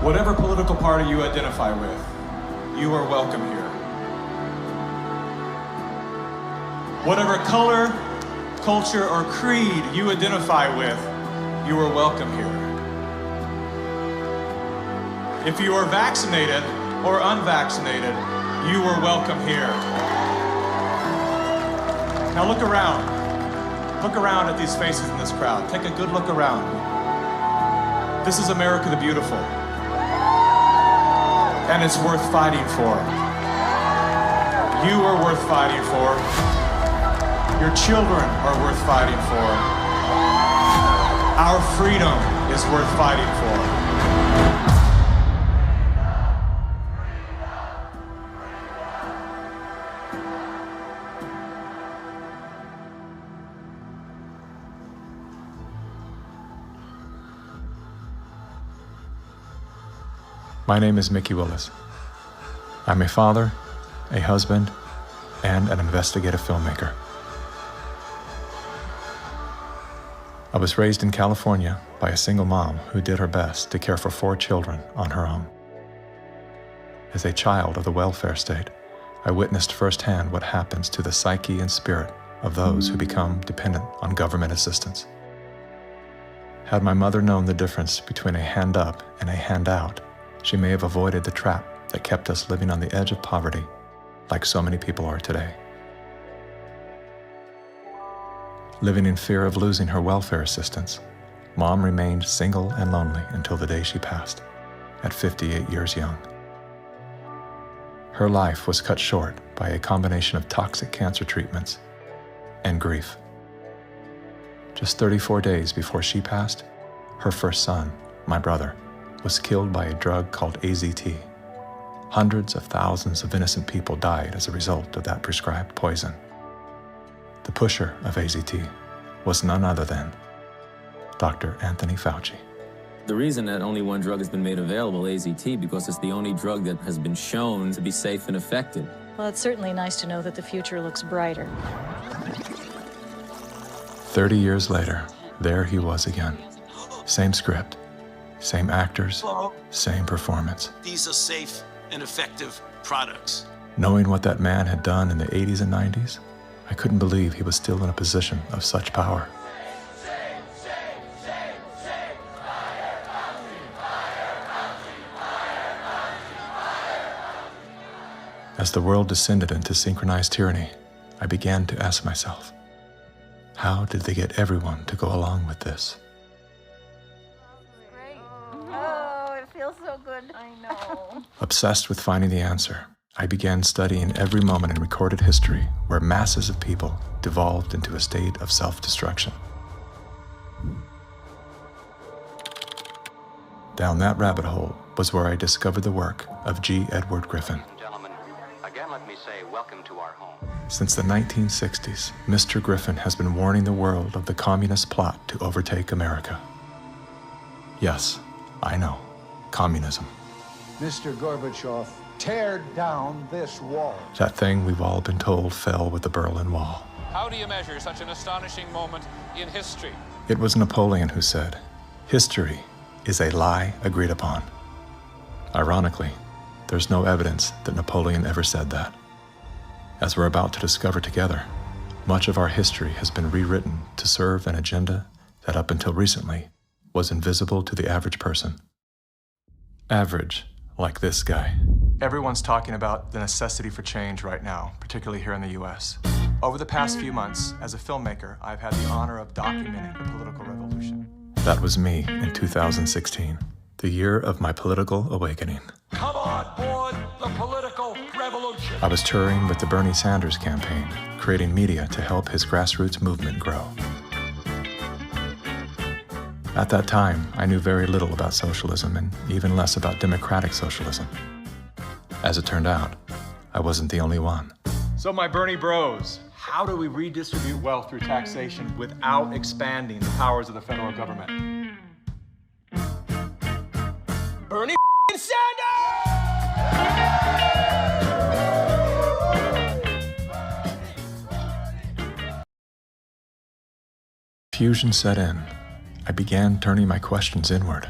Whatever political party you identify with, you are welcome here. Whatever color, culture, or creed you identify with, you are welcome here. If you are vaccinated or unvaccinated, you are welcome here. Now look around. Look around at these faces in this crowd. Take a good look around. This is America the Beautiful. And it's worth fighting for. You are worth fighting for. Your children are worth fighting for. Our freedom is worth fighting for. My name is Mickey Willis. I'm a father, a husband, and an investigative filmmaker. I was raised in California by a single mom who did her best to care for 4 children on her own. As a child of the welfare state, I witnessed firsthand what happens to the psyche and spirit of those who become dependent on government assistance. Had my mother known the difference between a hand up and a handout, she may have avoided the trap that kept us living on the edge of poverty, like so many people are today. Living in fear of losing her welfare assistance, Mom remained single and lonely until the day she passed, at 58 years young. Her life was cut short by a combination of toxic cancer treatments and grief. Just 34 days before she passed, her first son, my brother, was killed by a drug called AZT. Hundreds of thousands of innocent people died as a result of that prescribed poison. The pusher of AZT was none other than Dr. Anthony Fauci. The reason that only one drug has been made available, AZT, because it's the only drug that has been shown to be safe and effective. Well, it's certainly nice to know that the future looks brighter. 30 years later, there he was again. Same script, same actors, same performance. These are safe and effective products. Knowing what that man had done in the 80s and 90s, I couldn't believe he was still in a position of such power. As the world descended into synchronized tyranny, I began to ask myself, how did they get everyone to go along with this? So good. I know. Obsessed with finding the answer, I began studying every moment in recorded history where masses of people devolved into a state of self-destruction. Down that rabbit hole was where I discovered the work of G. Edward Griffin. Gentlemen, again let me say welcome to our home. Since the 1960s, Mr. Griffin has been warning the world of the communist plot to overtake America. Yes, I know. Communism. Mr. Gorbachev, tear down this wall. That thing we've all been told fell with the Berlin Wall. How do you measure such an astonishing moment in history? It was Napoleon who said, "History is a lie agreed upon." Ironically, there's no evidence that Napoleon ever said that. As we're about to discover together, much of our history has been rewritten to serve an agenda that up until recently was invisible to the average person. Average, like this guy. Everyone's talking about the necessity for change right now, particularly here in the US. Over the past few months, as a filmmaker, I've had the honor of documenting the political revolution. That was me in 2016, the year of my political awakening. Come on board the political revolution. I was touring with the Bernie Sanders campaign, creating media to help his grassroots movement grow. At that time, I knew very little about socialism and even less about democratic socialism. As it turned out, I wasn't the only one. So my Bernie bros, how do we redistribute wealth through taxation without expanding the powers of the federal government? Bernie Sanders! Fusion set in. I began turning my questions inward.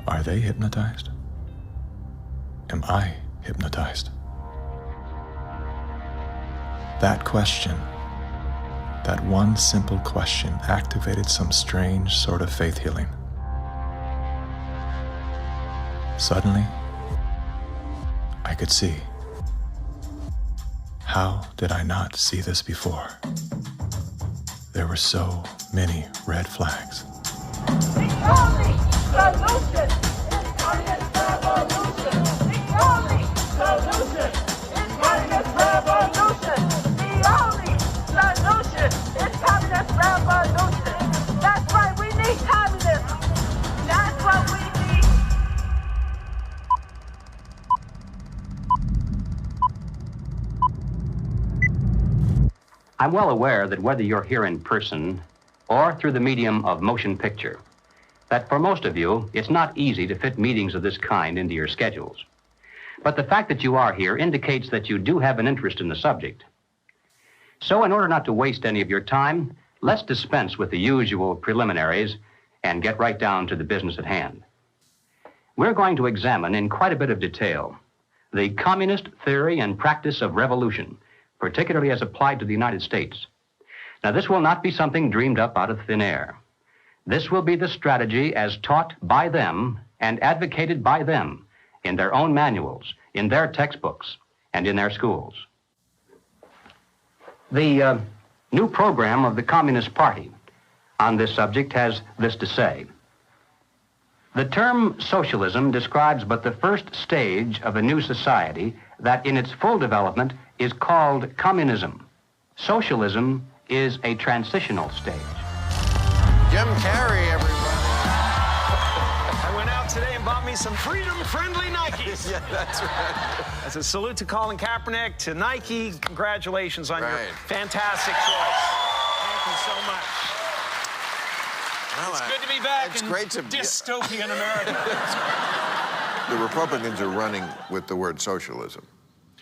Are they hypnotized? Am I hypnotized? That question, that one simple question, activated some strange sort of faith healing. Suddenly, I could see. How did I not see this before? There were so many red flags. The only solution is communist revolution. The only solution is communist revolution. The only solution is communist revolution. That's right, we need communism. That's what we need. I'm well aware that whether you're here in person or through the medium of motion picture, that for most of you, it's not easy to fit meetings of this kind into your schedules. But the fact that you are here indicates that you do have an interest in the subject. So in order not to waste any of your time, let's dispense with the usual preliminaries and get right down to the business at hand. We're going to examine in quite a bit of detail the communist theory and practice of revolution, particularly as applied to the United States. Now, this will not be something dreamed up out of thin air. This will be the strategy as taught by them and advocated by them in their own manuals, in their textbooks, and in their schools. The new program of the Communist Party on this subject has this to say. The term socialism describes but the first stage of a new society that in its full development is called communism. Socialism is a transitional stage. Jim Carrey, everybody. I went out today and bought me some freedom-friendly Nikes. Yeah, that's right. As a salute to Colin Kaepernick, to Nike, congratulations on your fantastic choice. Thank you so much. Well, it's good to be back it's in great to dystopian America. The Republicans are running with the word socialism.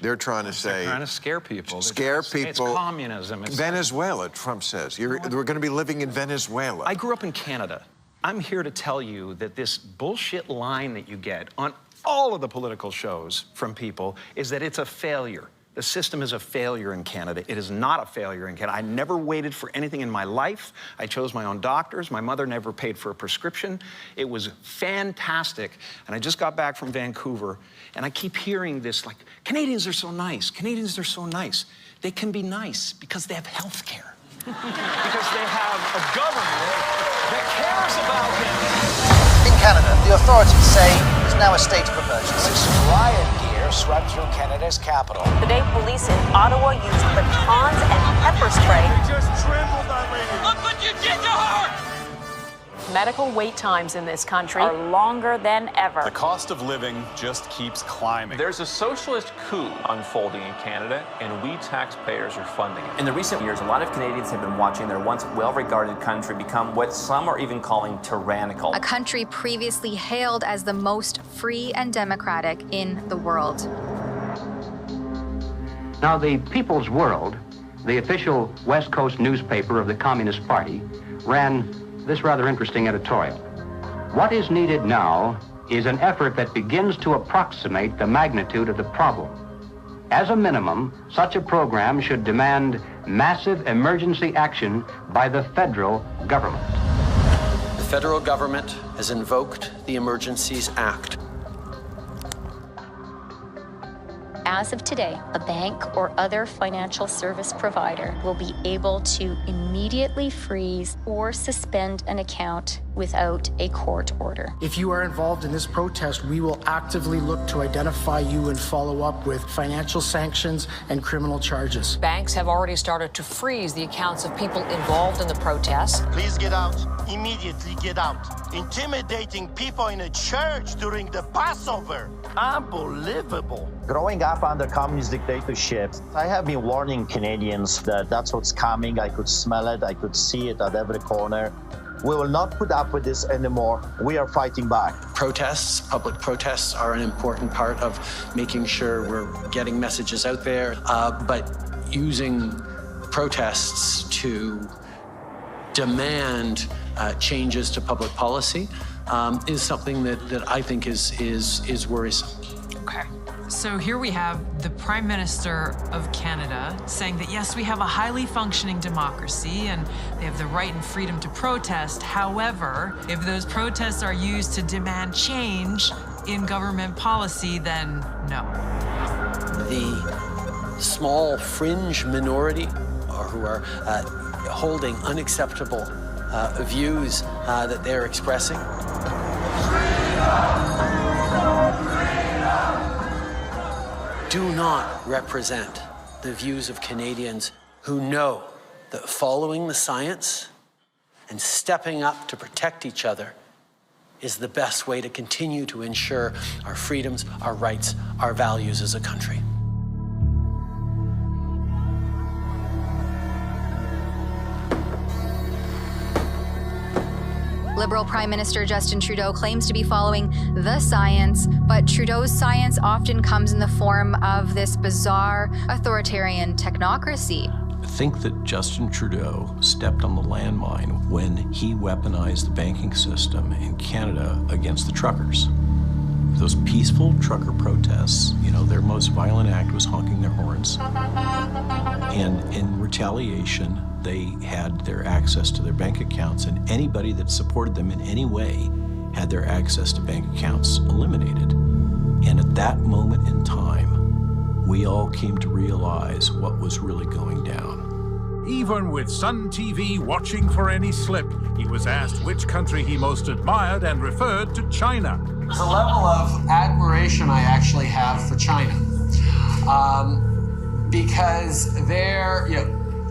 They're trying to say... They're trying to scare people. Scare people. It's communism. It's Venezuela, Trump says. We're going to be living in Venezuela. I grew up in Canada. I'm here to tell you that this bullshit line that you get on all of the political shows from people is that it's a failure. The system is a failure in Canada. It is not a failure in Canada. I never waited for anything in my life. I chose my own doctors. My mother never paid for a prescription. It was fantastic. And I just got back from Vancouver, and I keep hearing this, like, Canadians are so nice. Canadians are so nice. They can be nice because they have health care. Because they have a government that cares about them. In Canada, the authorities say there's now a state of emergency. Riot gear swept through Canada's capital. Today, police in Ottawa used batons and pepper spray. They just trampled that lady. Look what you did to her! Medical wait times in this country are longer than ever. The cost of living just keeps climbing. There's a socialist coup unfolding in Canada, and we taxpayers are funding it. In the recent years, a lot of Canadians have been watching their once well-regarded country become what some are even calling tyrannical. A country previously hailed as the most free and democratic in the world. Now, the People's World, the official West Coast newspaper of the Communist Party, ran this rather interesting editorial. What is needed now is an effort that begins to approximate the magnitude of the problem. As a minimum, such a program should demand massive emergency action by the federal government. The federal government has invoked the Emergencies Act. As of today, a bank or other financial service provider will be able to immediately freeze or suspend an account without a court order. If you are involved in this protest, we will actively look to identify you and follow up with financial sanctions and criminal charges. Banks have already started to freeze the accounts of people involved in the protests. Please get out. Immediately get out. Intimidating people in a church during the Passover. Unbelievable. Growing up under communist dictatorship, I have been warning Canadians that that's what's coming. I could smell it. I could see it at every corner. We will not put up with this anymore. We are fighting back. Protests, public protests, are an important part of making sure we're getting messages out there, but using protests to demand changes to public policy is something that I think is worrisome. Okay. So here we have the Prime Minister of Canada saying that, yes, we have a highly functioning democracy and they have the right and freedom to protest. However, if those protests are used to demand change in government policy, then no. The small fringe minority who are holding unacceptable views that they're expressing. Do not represent the views of Canadians who know that following the science and stepping up to protect each other is the best way to continue to ensure our freedoms, our rights, our values as a country. Liberal Prime Minister Justin Trudeau claims to be following the science, but Trudeau's science often comes in the form of this bizarre authoritarian technocracy. I think that Justin Trudeau stepped on the landmine when he weaponized the banking system in Canada against the truckers. Those peaceful trucker protests, their most violent act was honking their horns. And in retaliation, they had their access to their bank accounts, and anybody that supported them in any way had their access to bank accounts eliminated. And at that moment in time, we all came to realize what was really going down. Even with Sun TV watching for any slip, he was asked which country he most admired and referred to China. There's a level of admiration I actually have for China because their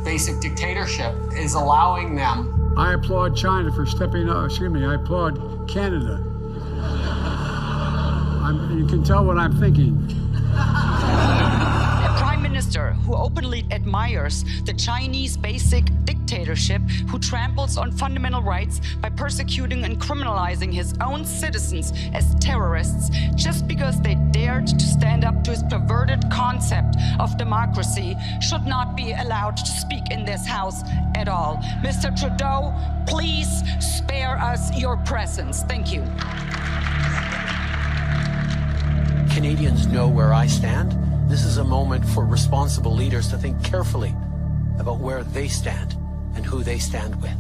basic dictatorship is allowing them. I applaud China for stepping up. I applaud Canada. You can tell what I'm thinking. A prime minister who openly admires the Chinese basic dictatorship, who tramples on fundamental rights by persecuting and criminalizing his own citizens as terrorists just because they dared to stand up to his perverted concept of democracy, should not be allowed to speak in this house at all. Mr. Trudeau, please spare us your presence. Thank you. Canadians know where I stand. This is a moment for responsible leaders to think carefully about where they stand and who they stand with.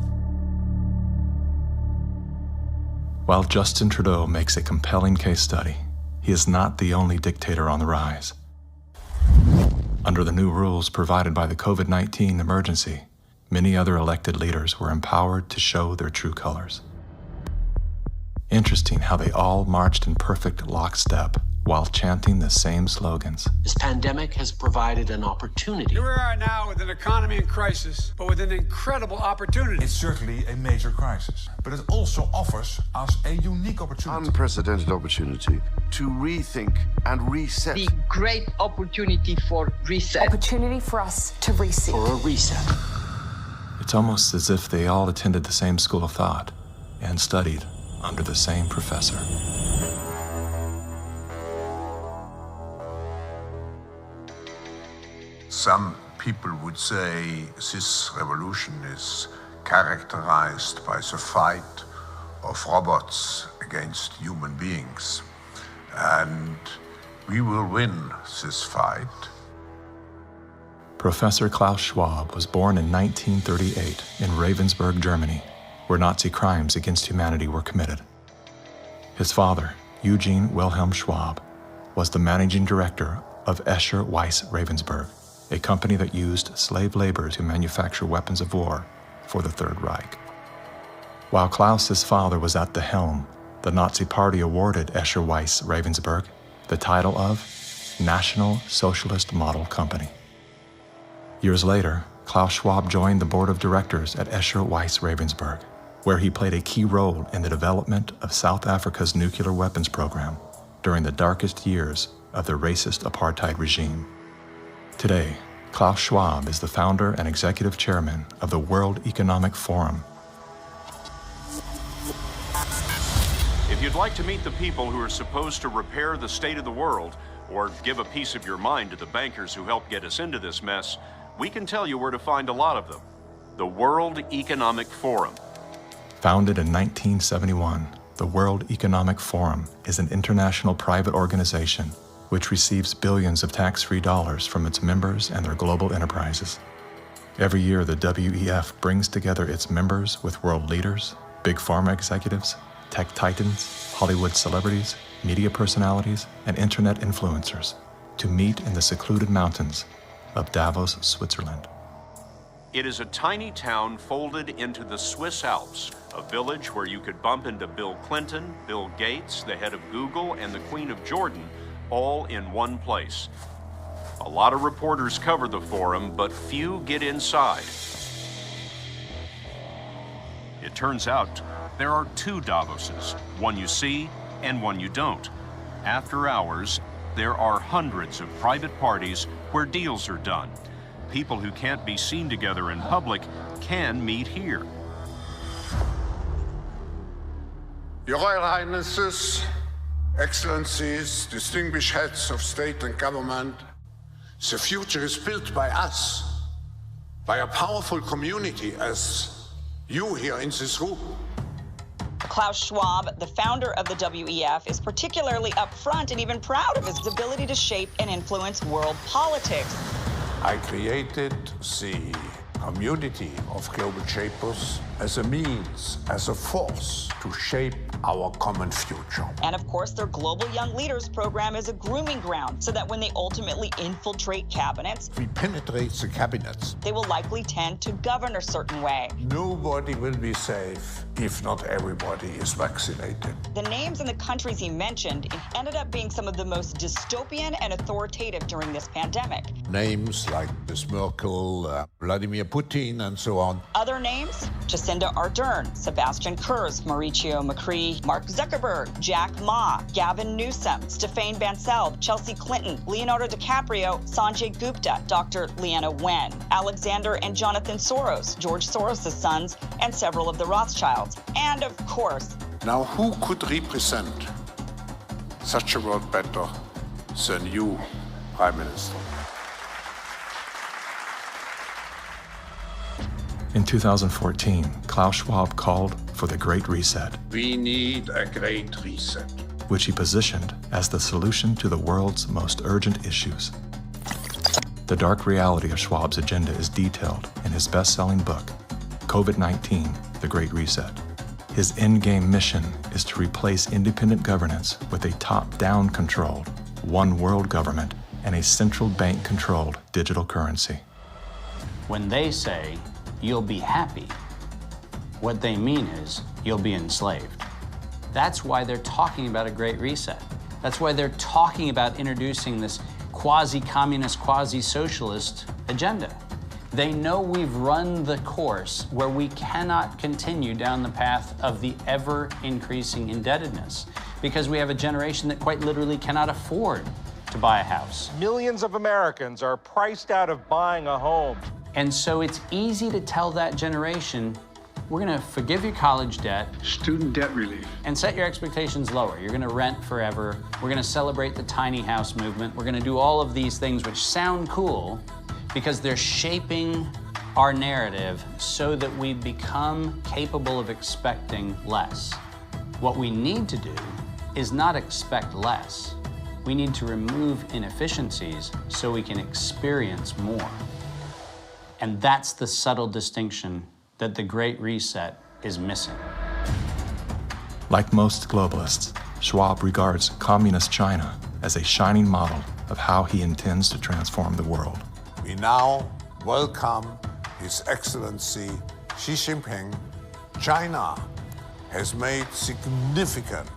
While Justin Trudeau makes a compelling case study, he is not the only dictator on the rise. Under the new rules provided by the COVID-19 emergency, many other elected leaders were empowered to show their true colors. Interesting how they all marched in perfect lockstep while chanting the same slogans. This pandemic has provided an opportunity. Here we are now with an economy in crisis, but with an incredible opportunity. It's certainly a major crisis, but it also offers us a unique opportunity. Unprecedented opportunity to rethink and reset. The great opportunity for reset. Opportunity for us to reset. For a reset. It's almost as if they all attended the same school of thought and studied under the same professor. Some people would say this revolution is characterized by the fight of robots against human beings. And we will win this fight. Professor Klaus Schwab was born in 1938 in Ravensburg, Germany, where Nazi crimes against humanity were committed. His father, Eugene Wilhelm Schwab, was the managing director of Escher Weiss Ravensburg, a company that used slave labor to manufacture weapons of war for the Third Reich. While Klaus's father was at the helm, the Nazi Party awarded Escher Weiss Ravensburg the title of National Socialist Model Company. Years later, Klaus Schwab joined the board of directors at Escher Weiss Ravensburg, where he played a key role in the development of South Africa's nuclear weapons program during the darkest years of the racist apartheid regime. Today, Klaus Schwab is the founder and executive chairman of the World Economic Forum. If you'd like to meet the people who are supposed to repair the state of the world, or give a piece of your mind to the bankers who helped get us into this mess, we can tell you where to find a lot of them. The World Economic Forum. Founded in 1971, the World Economic Forum is an international private organization which receives billions of tax-free dollars from its members and their global enterprises. Every year, the WEF brings together its members with world leaders, big pharma executives, tech titans, Hollywood celebrities, media personalities, and internet influencers to meet in the secluded mountains of Davos, Switzerland. It is a tiny town folded into the Swiss Alps, a village where you could bump into Bill Clinton, Bill Gates, the head of Google, and the Queen of Jordan, all in one place. A lot of reporters cover the forum, but few get inside. It turns out there are two Davoses, one you see and one you don't. After hours, there are hundreds of private parties where deals are done. People who can't be seen together in public can meet here. Your Royal Highnesses, Excellencies, distinguished heads of state and government, the future is built by us, by a powerful community as you here in this room. Klaus Schwab, the founder of the WEF, is particularly upfront and even proud of his ability to shape and influence world politics. I created the community of global shapers as a means, as a force to shape our common future. And of course, their Global Young Leaders program is a grooming ground so that when they ultimately infiltrate cabinets, We penetrate the cabinets. they will likely tend to govern a certain way. Nobody will be safe if not everybody is vaccinated. The names and the countries he mentioned ended up being some of the most dystopian and authoritative during this pandemic. Names like Ms. Merkel, Vladimir Putin, and so on. Other names, Jacinda Ardern, Sebastian Kurz, Mauricio Macri, Mark Zuckerberg, Jack Ma, Gavin Newsom, Stéphane Bancel, Chelsea Clinton, Leonardo DiCaprio, Sanjay Gupta, Dr. Leana Wen, Alexander and Jonathan Soros, George Soros' sons, and several of the Rothschilds. And of course, Now, who could represent such a world better than you, Prime Minister? In 2014, Klaus Schwab called for the Great Reset, We need a great reset. which he positioned as the solution to the world's most urgent issues. The dark reality of Schwab's agenda is detailed in his best-selling book, COVID-19, The Great Reset. His endgame mission is to replace independent governance with a top-down controlled, one world government and a central bank-controlled digital currency. When they say, you'll be happy, what they mean is, you'll be enslaved. That's why they're talking about a great reset. That's why they're talking about introducing this quasi-communist, quasi-socialist agenda. They know we've run the course where we cannot continue down the path of the ever-increasing indebtedness because we have a generation that quite literally cannot afford to buy a house. Millions of Americans are priced out of buying a home. And so it's easy to tell that generation, we're gonna forgive your college debt. Student debt relief. And set your expectations lower. You're gonna rent forever. We're gonna celebrate the tiny house movement. We're gonna do all of these things which sound cool because they're shaping our narrative so that we become capable of expecting less. What we need to do is not expect less. We need to remove inefficiencies so we can experience more. And that's the subtle distinction that the Great Reset is missing. Like most globalists, Schwab regards communist China as a shining model of how he intends to transform the world. We now welcome His Excellency Xi Jinping. China has made significant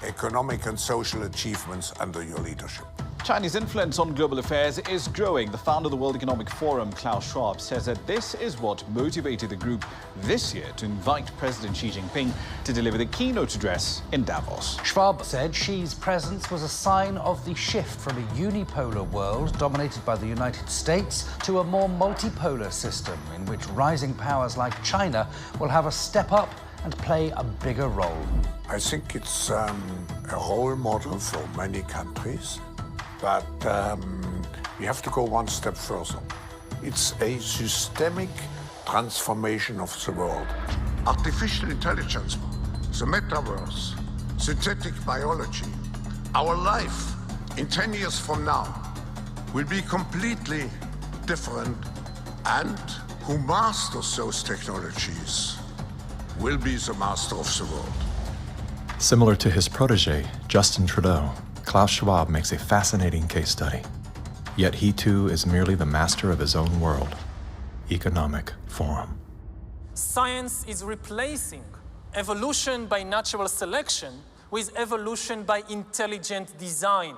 economic and social achievements under your leadership. Chinese influence on global affairs is growing. The founder of the World Economic Forum, Klaus Schwab, says that this is what motivated the group this year to invite President Xi Jinping to deliver the keynote address in Davos. Schwab said Xi's presence was a sign of the shift from a unipolar world dominated by the United States to a more multipolar system in which rising powers like China will have a step up and play a bigger role. I think it's a role model for many countries, but we have to go one step further. It's a systemic transformation of the world. Artificial intelligence, the metaverse, synthetic biology. Our life in 10 years from now will be completely different, and who masters those technologies will be the master of the world. Similar to his protege, Justin Trudeau, Klaus Schwab makes a fascinating case study. Yet he too is merely the master of his own world. Economic Forum. Science is replacing evolution by natural selection with evolution by intelligent design.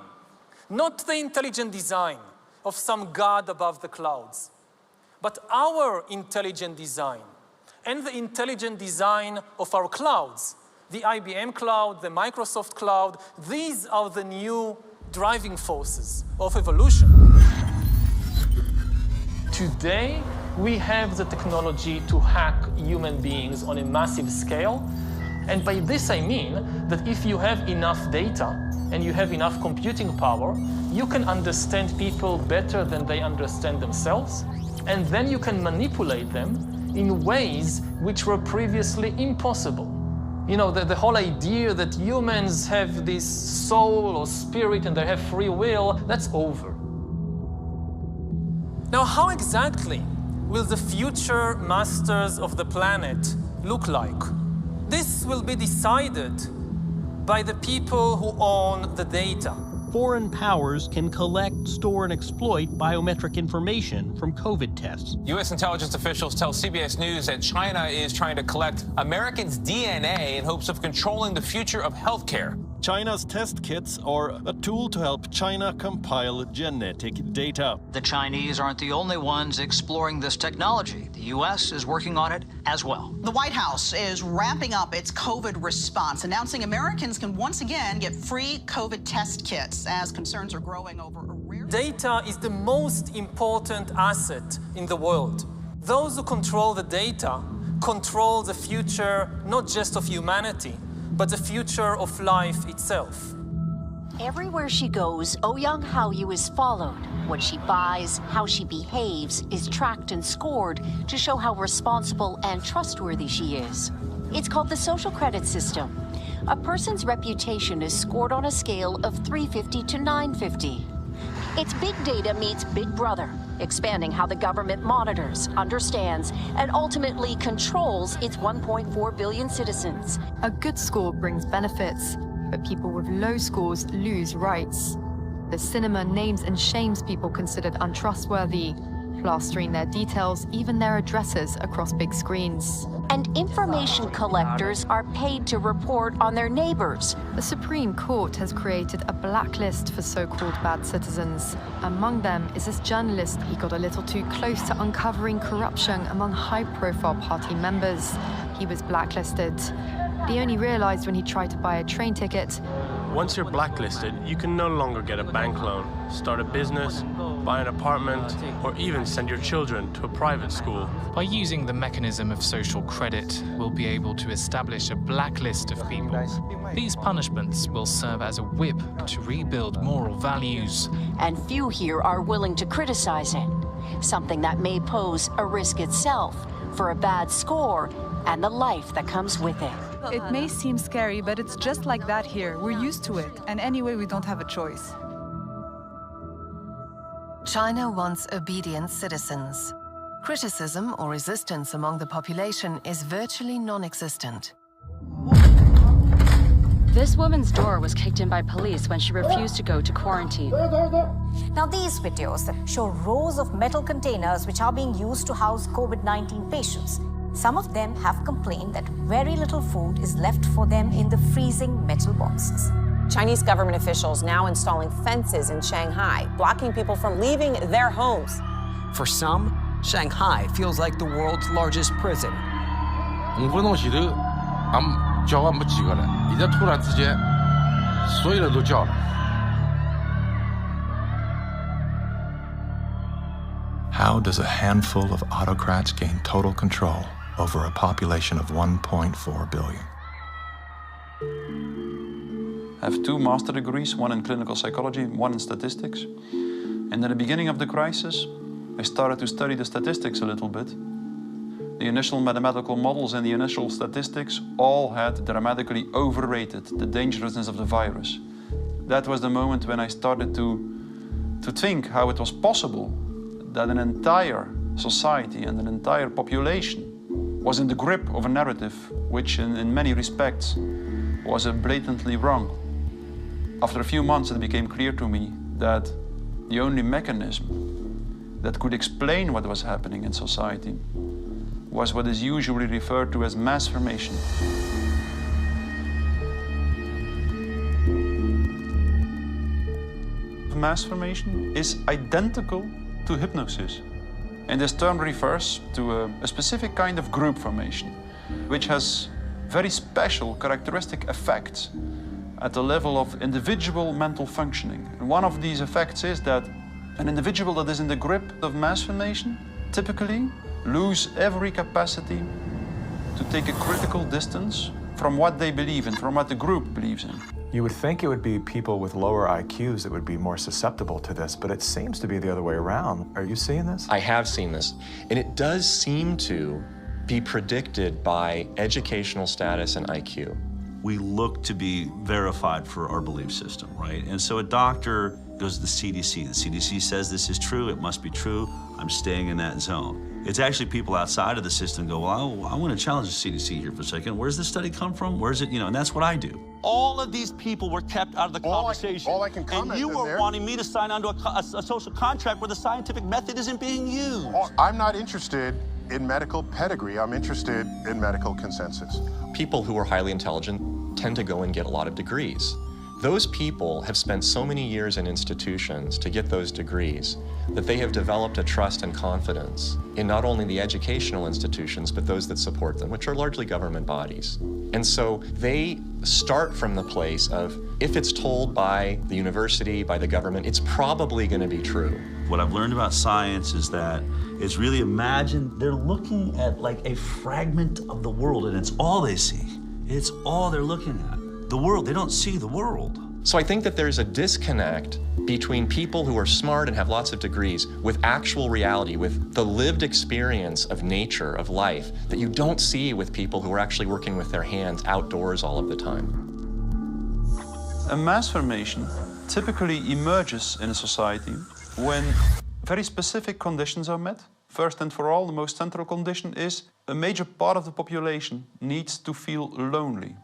Not the intelligent design of some god above the clouds, but our intelligent design and the intelligent design of our clouds. The IBM cloud, the Microsoft cloud, these are the new driving forces of evolution. Today, we have the technology to hack human beings on a massive scale. And by this I mean that if you have enough data and you have enough computing power, you can understand people better than they understand themselves, and then you can manipulate them in ways which were previously impossible. You know, the whole idea that humans have this soul or spirit and they have free will, that's over. Now, how exactly will the future masters of the planet look like? This will be decided by the people who own the data. Foreign powers can collect, store, and exploit biometric information from COVID tests. U.S. intelligence officials tell CBS News that China is trying to collect Americans' DNA in hopes of controlling the future of healthcare. China's test kits are a tool to help China compile genetic data. The Chinese aren't the only ones exploring this technology. The U.S. is working on it as well. The White House is ramping up its COVID response, announcing Americans can once again get free COVID test kits as concerns are growing over a rare... Data is the most important asset in the world. Those who control the data control the future, not just of humanity, but the future of life itself. Everywhere she goes, Ouyang Haoyu is followed. What she buys, how she behaves, is tracked and scored to show how responsible and trustworthy she is. It's called the social credit system. A person's reputation is scored on a scale of 350 to 950. It's big data meets Big Brother, expanding how the government monitors, understands, and ultimately controls its 1.4 billion citizens. A good score brings benefits, but people with low scores lose rights. The cinema names and shames people considered untrustworthy, plastering their details, even their addresses, across big screens. And information collectors are paid to report on their neighbors. The Supreme Court has created a blacklist for so-called bad citizens. Among them is this journalist. He got a little too close to uncovering corruption among high-profile party members. He was blacklisted. He only realized when he tried to buy a train ticket. Once you're blacklisted, you can no longer get a bank loan, start a business, buy an apartment, or even send your children to a private school. By using the mechanism of social credit, we'll be able to establish a blacklist of people. These punishments will serve as a whip to rebuild moral values. And few here are willing to criticize it, something that may pose a risk itself for a bad score and the life that comes with it. It may seem scary, but it's just like that here. We're used to it, and anyway, we don't have a choice. China wants obedient citizens. Criticism or resistance among the population is virtually non-existent. This woman's door was kicked in by police when she refused to go to quarantine. Now these videos show rows of metal containers which are being used to house COVID-19 patients. Some of them have complained that very little food is left for them in the freezing metal boxes. Chinese government officials now installing fences in Shanghai, blocking people from leaving their homes. For some, Shanghai feels like the world's largest prison. 5分钟前头，俺叫俺没几个了，现在突然之间，所有人都叫了。 How does a handful of autocrats gain total control over a population of 1.4 billion? I have 2 master degrees, one in clinical psychology, one in statistics. And at the beginning of the crisis, I started to study the statistics a little bit. The initial mathematical models and the initial statistics all had dramatically overrated the dangerousness of the virus. That was the moment when I started to think how it was possible that an entire society and an entire population was in the grip of a narrative which in many respects was blatantly wrong. After a few months it became clear to me that the only mechanism that could explain what was happening in society was what is usually referred to as mass formation. Mass formation is identical to hypnosis. And this term refers to a specific kind of group formation, which has very special characteristic effects at the level of individual mental functioning. And one of these effects is that an individual that is in the grip of mass formation typically lose every capacity to take a critical distance from what they believe in, from what the group believes in. You would think it would be people with lower IQs that would be more susceptible to this, but it seems to be the other way around. Are you seeing this? I have seen this, and it does seem to be predicted by educational status and IQ. We look to be verified for our belief system, right? And so a doctor goes to the CDC. The CDC says this is true, it must be true, I'm staying in that zone. It's actually people outside of the system go, well, I want to challenge the CDC here for a second. Where's this study come from? Where's it, and that's what I do. All of these people were kept out of the conversation. All I can comment and you were there, wanting me to sign onto a social contract where the scientific method isn't being used. I'm not interested in medical pedigree. I'm interested in medical consensus. People who are highly intelligent tend to go and get a lot of degrees. Those people have spent so many years in institutions to get those degrees that they have developed a trust and confidence in not only the educational institutions, but those that support them, which are largely government bodies. And so they start from the place of, if it's told by the university, by the government, it's probably going to be true. What I've learned about science is that it's really imagine they're looking at like a fragment of the world, and it's all they see. It's all they're looking at. The world, they don't see the world. So I think that there's a disconnect between people who are smart and have lots of degrees with actual reality, with the lived experience of nature, of life, that you don't see with people who are actually working with their hands outdoors all of the time. A mass formation typically emerges in a society when very specific conditions are met. First and for all, the most central condition is a major part of the population needs to feel lonely.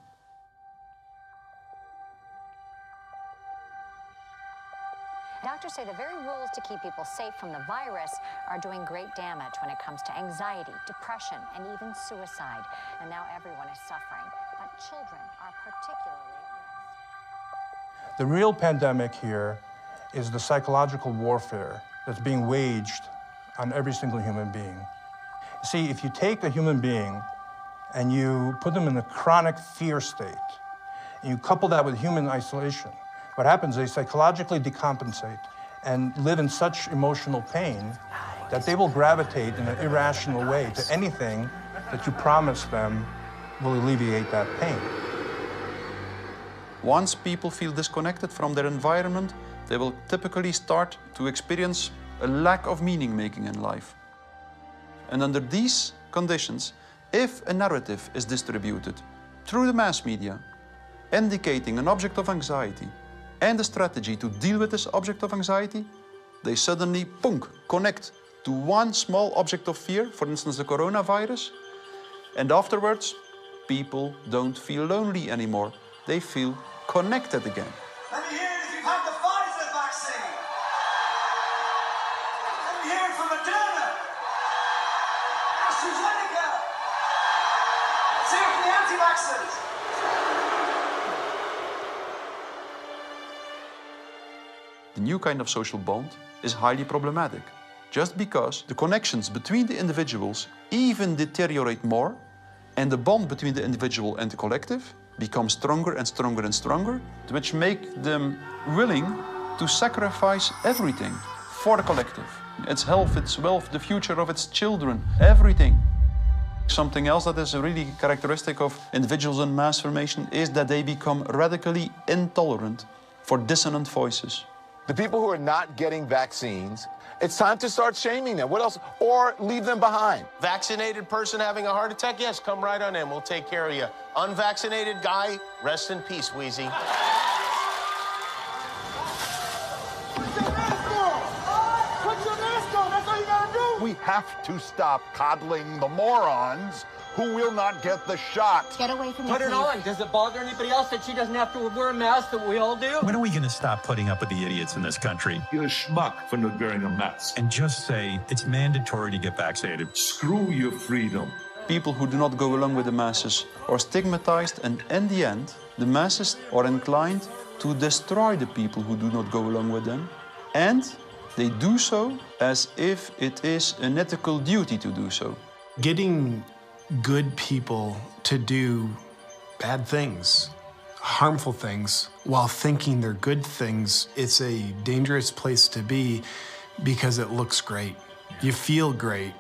Doctors say the very rules to keep people safe from the virus are doing great damage when it comes to anxiety, depression, and even suicide. And now everyone is suffering, but children are particularly at risk. The real pandemic here is the psychological warfare that's being waged on every single human being. See, if you take a human being and you put them in a chronic fear state, and you couple that with human isolation, what happens is they psychologically decompensate and live in such emotional pain that they will gravitate in an irrational way to anything that you promise them will alleviate that pain. Once people feel disconnected from their environment, they will typically start to experience a lack of meaning-making in life. And under these conditions, if a narrative is distributed through the mass media, indicating an object of anxiety, and a strategy to deal with this object of anxiety, they suddenly, connect to one small object of fear, for instance, the coronavirus, and afterwards, people don't feel lonely anymore. They feel connected again. Let me hear it if you've had the Pfizer vaccine. Let me hear it from Moderna, AstraZeneca. Let's hear it from the anti-vaxxers. The new kind of social bond is highly problematic, just because the connections between the individuals even deteriorate more, and the bond between the individual and the collective becomes stronger and stronger and stronger, which make them willing to sacrifice everything for the collective. Its health, its wealth, the future of its children, everything. Something else that is really characteristic of individuals in mass formation is that they become radically intolerant for dissonant voices. The people who are not getting vaccines, it's time to start shaming them. What else? Or leave them behind. Vaccinated person having a heart attack? Yes, come right on in. We'll take care of you. Unvaccinated guy, rest in peace, Wheezy. We have to stop coddling the morons who will not get the shot. Get away from me, Put it on. Does it bother anybody else that she doesn't have to wear a mask that we all do? When are we going to stop putting up with the idiots in this country? You're a schmuck for not wearing a mask. And just say it's mandatory to get vaccinated. Screw your freedom. People who do not go along with the masses are stigmatized, and in the end, the masses are inclined to destroy the people who do not go along with them. And they do so as if it is an ethical duty to do so. Getting good people to do bad things, harmful things, while thinking they're good things, it's a dangerous place to be because it looks great. You feel great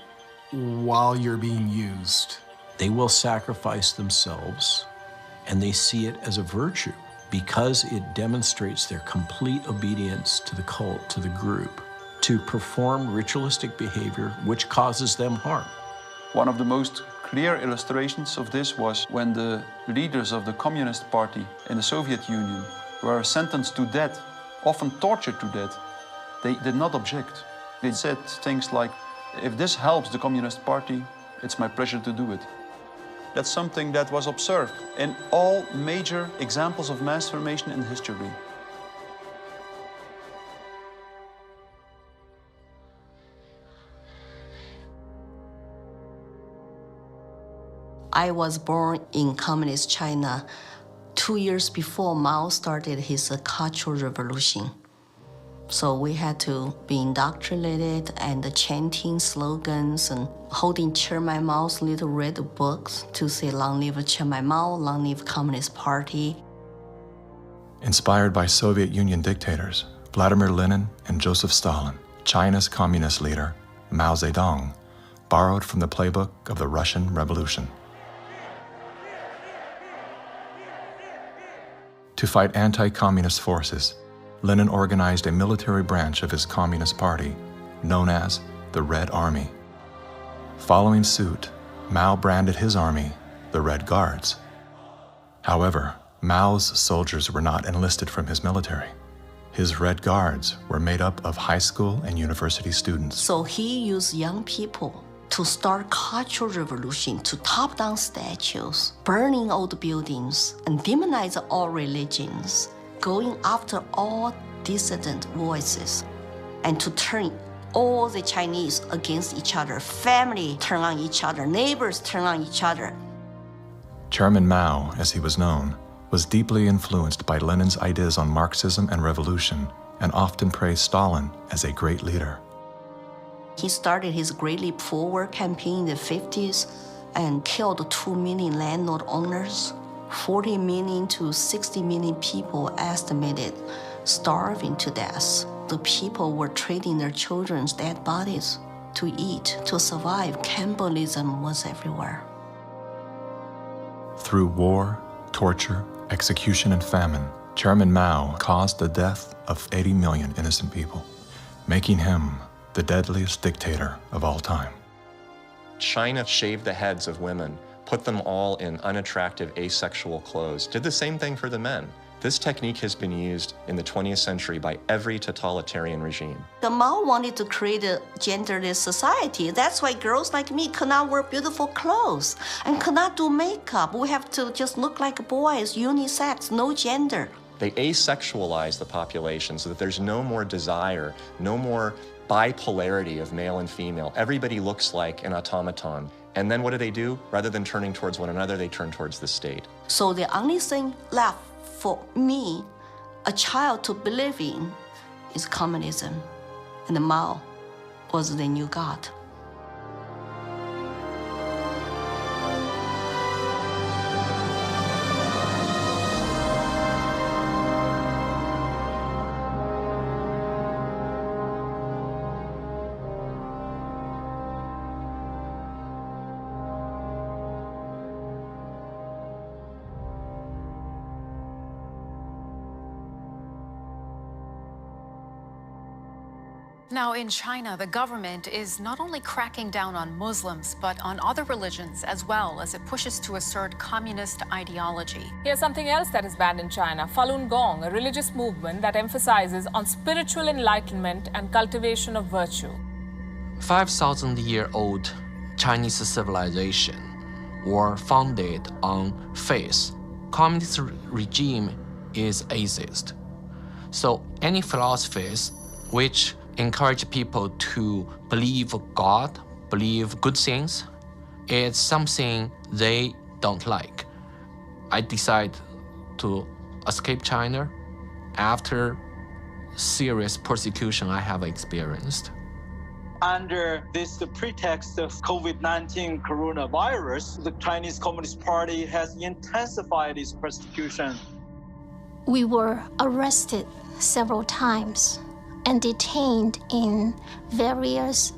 while you're being used. They will sacrifice themselves, and they see it as a virtue because it demonstrates their complete obedience to the cult, to the group, to perform ritualistic behavior which causes them harm. One of the most clear illustrations of this was when the leaders of the Communist Party in the Soviet Union were sentenced to death, often tortured to death. They did not object. They said things like, if this helps the Communist Party, it's my pleasure to do it. That's something that was observed in all major examples of mass formation in history. I was born in Communist China 2 years before Mao started his Cultural Revolution. So we had to be indoctrinated and chanting slogans and holding Chairman Mao's little red books to say, "Long live Chairman Mao, long live Communist Party." Inspired by Soviet Union dictators Vladimir Lenin and Joseph Stalin, China's communist leader, Mao Zedong, borrowed from the playbook of the Russian Revolution. To fight anti-communist forces, Lenin organized a military branch of his Communist Party, known as the Red Army. Following suit, Mao branded his army the Red Guards. However, Mao's soldiers were not enlisted from his military. His Red Guards were made up of high school and university students. So he used young people to start cultural revolution, to top down statues, burning old buildings, and demonize all religions, going after all dissident voices, and to turn all the Chinese against each other. Family turn on each other, neighbors turn on each other. Chairman Mao, as he was known, was deeply influenced by Lenin's ideas on Marxism and revolution, and often praised Stalin as a great leader. He started his Great Leap Forward campaign in the 50s and killed 2 million landlord owners. 40 million to 60 million people estimated starving to death. The people were trading their children's dead bodies to eat, to survive. Cannibalism was everywhere. Through war, torture, execution, and famine, Chairman Mao caused the death of 80 million innocent people, making him the deadliest dictator of all time. China shaved the heads of women, put them all in unattractive asexual clothes, did the same thing for the men. This technique has been used in the 20th century by every totalitarian regime. The Mao wanted to create a genderless society. That's why girls like me could not wear beautiful clothes and could not do makeup. We have to just look like boys, unisex, no gender. They asexualize the population so that there's no more desire, no more bipolarity of male and female. Everybody looks like an automaton. And then what do? Rather than turning towards one another, they turn towards the state. So the only thing left for me, a child, to believe in is communism. And Mao was the new God. Now, in China, the government is not only cracking down on Muslims, but on other religions as well, as it pushes to assert communist ideology. Here's something else that is banned in China: Falun Gong, a religious movement that emphasizes on spiritual enlightenment and cultivation of virtue. 5,000-year-old Chinese civilization were founded on faith. Communist regime is atheist. So any philosophies which encourage people to believe God, believe good things, it's something they don't like. I decided to escape China after serious persecution I have experienced. Under this pretext of COVID-19 coronavirus, the Chinese Communist Party has intensified its persecution. We were arrested several times and detained in various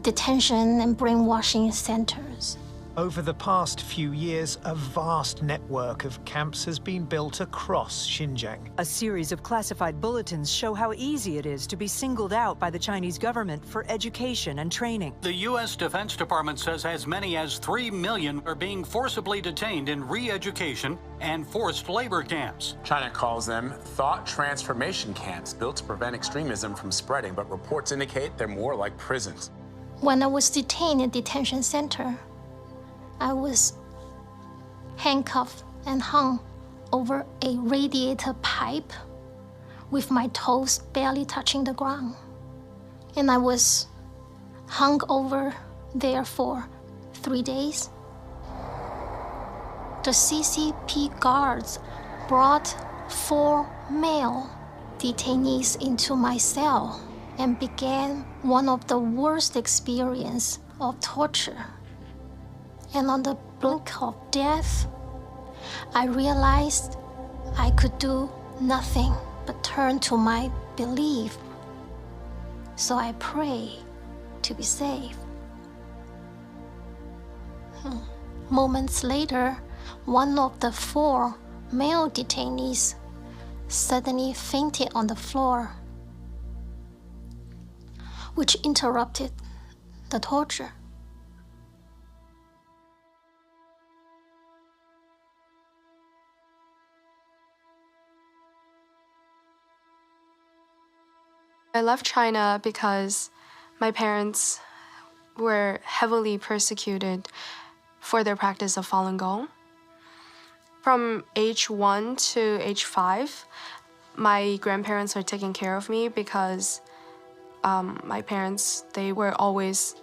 detention and brainwashing centers. Over the past few years, a vast network of camps has been built across Xinjiang. A series of classified bulletins show how easy it is to be singled out by the Chinese government for education and training. The U.S. Defense Department says as many as 3 million are being forcibly detained in re-education and forced labor camps. China calls them thought transformation camps built to prevent extremism from spreading, but reports indicate they're more like prisons. When I was detained in detention center, I was handcuffed and hung over a radiator pipe with my toes barely touching the ground. And I was hung over there for 3 days. The CCP guards brought 4 male detainees into my cell and began one of the worst experiences of torture. And on the brink of death, I realized I could do nothing but turn to my belief. So I prayed to be saved. Moments later, one of the 4 male detainees suddenly fainted on the floor, which interrupted the torture. I left China because my parents were heavily persecuted for their practice of Falun Gong. From age 1 to age 5, my grandparents were taking care of me because my parents, they were always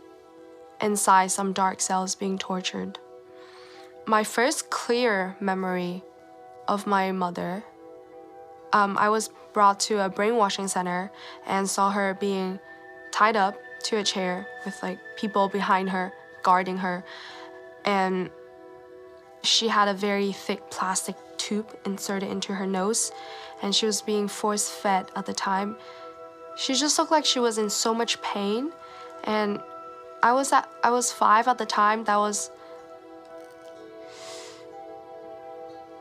inside some dark cells being tortured. My first clear memory of my mother, I was brought to a brainwashing center and saw her being tied up to a chair with like people behind her guarding her, and she had a very thick plastic tube inserted into her nose, and she was being force-fed at the time. She just looked like she was in so much pain, and I was 5 at the time.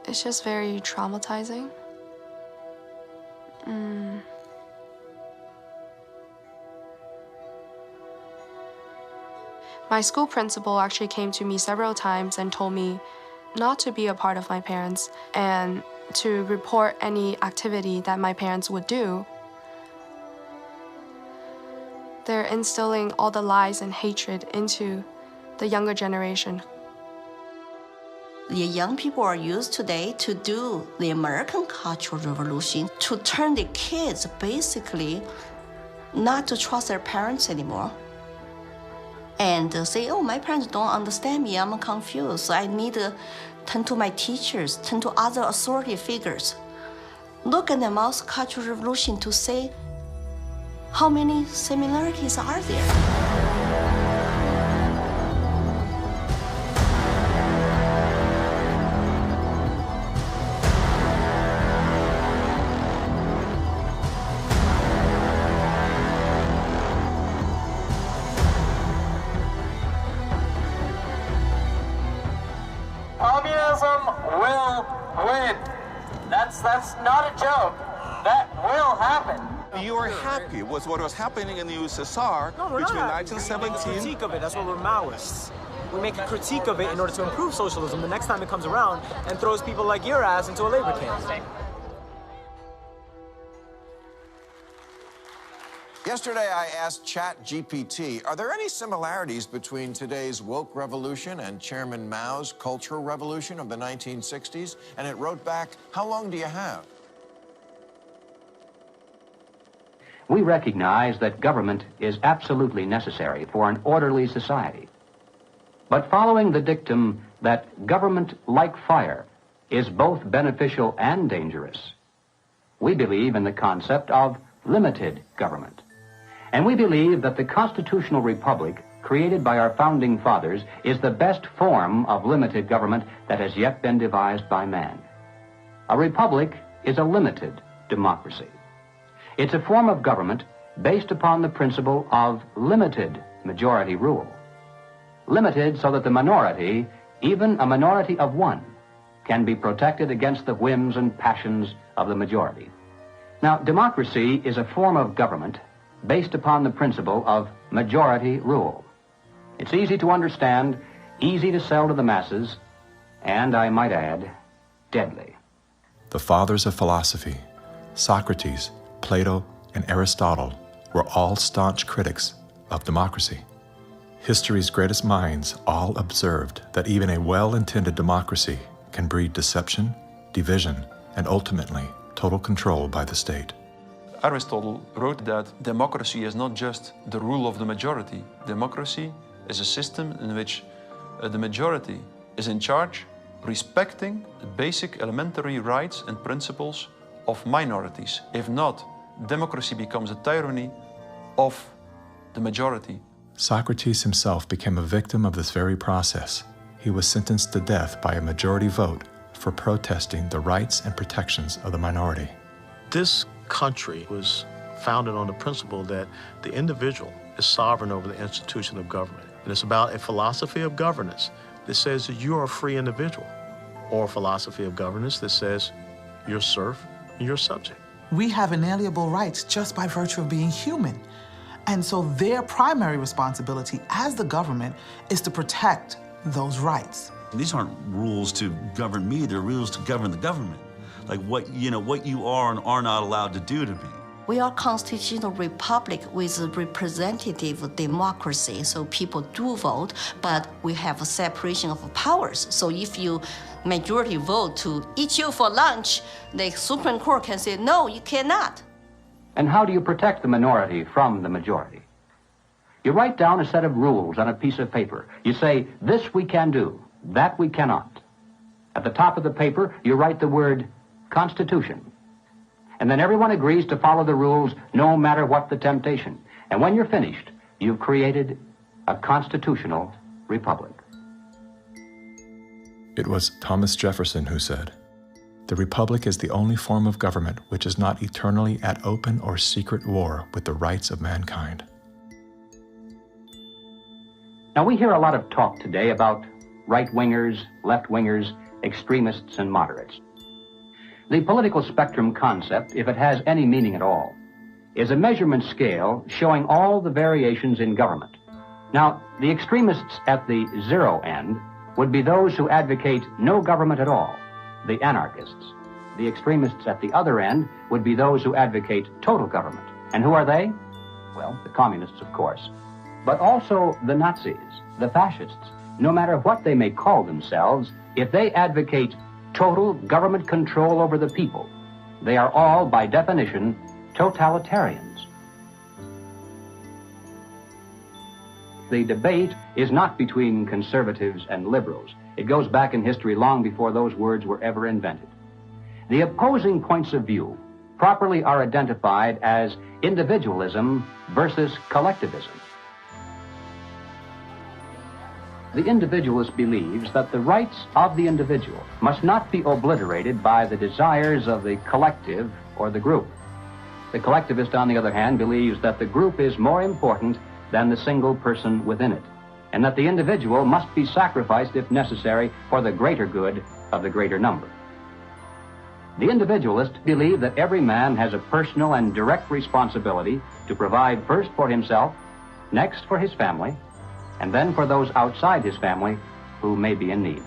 It's just very traumatizing. My school principal actually came to me several times and told me not to be a part of my parents and to report any activity that my parents would do. They're instilling all the lies and hatred into the younger generation. The young people are used today to do the American Cultural Revolution, to turn the kids basically not to trust their parents anymore. And say, oh, my parents don't understand me, I'm confused, so I need to turn to my teachers, turn to other authority figures. Look at the Mao's Cultural Revolution to say how many similarities are there. Communism will win. That's not a joke. That will happen. You are happy with what was happening in the USSR between 1917... We make a critique of it. That's what we're Maoists. We make a critique of it in order to improve socialism the next time it comes around and throws people like your ass into a labor camp. Yesterday, I asked ChatGPT, are there any similarities between today's woke revolution and Chairman Mao's Cultural Revolution of the 1960s? And it wrote back, how long do you have? We recognize that government is absolutely necessary for an orderly society. But following the dictum that government, like fire, is both beneficial and dangerous, we believe in the concept of limited government. And we believe that the constitutional republic created by our founding fathers is the best form of limited government that has yet been devised by man. A republic is a limited democracy. It's a form of government based upon the principle of limited majority rule. Limited so that the minority, even a minority of one, can be protected against the whims and passions of the majority. Now, democracy is a form of government based upon the principle of majority rule. It's easy to understand, easy to sell to the masses, and, I might add, deadly. The fathers of philosophy, Socrates, Plato, and Aristotle, were all staunch critics of democracy. History's greatest minds all observed that even a well-intended democracy can breed deception, division, and ultimately total control by the state. Aristotle wrote that democracy is not just the rule of the majority. Democracy is a system in which the majority is in charge, respecting the basic elementary rights and principles of minorities. If not, democracy becomes a tyranny of the majority. Socrates himself became a victim of this very process. He was sentenced to death by a majority vote for protesting the rights and protections of the minority. This country was founded on the principle that the individual is sovereign over the institution of government. And it's about a philosophy of governance that says that you are a free individual, or a philosophy of governance that says you're a serf and you're a subject. We have inalienable rights just by virtue of being human. And so their primary responsibility as the government is to protect those rights. These aren't rules to govern me, they're rules to govern the government. Like what you are and are not allowed to do to me. We are a constitutional republic with a representative democracy, so people do vote, but we have a separation of powers. So if you majority vote to eat you for lunch, the Supreme Court can say, no, you cannot. And how do you protect the minority from the majority? You write down a set of rules on a piece of paper. You say, this we can do, that we cannot. At the top of the paper, you write the word Constitution. And then everyone agrees to follow the rules no matter what the temptation. And when you're finished, you've created a constitutional republic. It was Thomas Jefferson who said, "The republic is the only form of government which is not eternally at open or secret war with the rights of mankind." Now, we hear a lot of talk today about right-wingers, left-wingers, extremists, and moderates. The political spectrum concept, if it has any meaning at all, is a measurement scale showing all the variations in government. Now, the extremists at the zero end would be those who advocate no government at all, the anarchists. The extremists at the other end would be those who advocate total government. And who are they? Well, the communists, of course, but also the Nazis, the fascists. No matter what they may call themselves, if they advocate total government control over the people, they are all, by definition, totalitarians. The debate is not between conservatives and liberals. It goes back in history long before those words were ever invented. The opposing points of view properly are identified as individualism versus collectivism. The individualist believes that the rights of the individual must not be obliterated by the desires of the collective or the group. The collectivist, on the other hand, believes that the group is more important than the single person within it, and that the individual must be sacrificed if necessary for the greater good of the greater number. The individualists believe that every man has a personal and direct responsibility to provide first for himself, next for his family, and then for those outside his family who may be in need.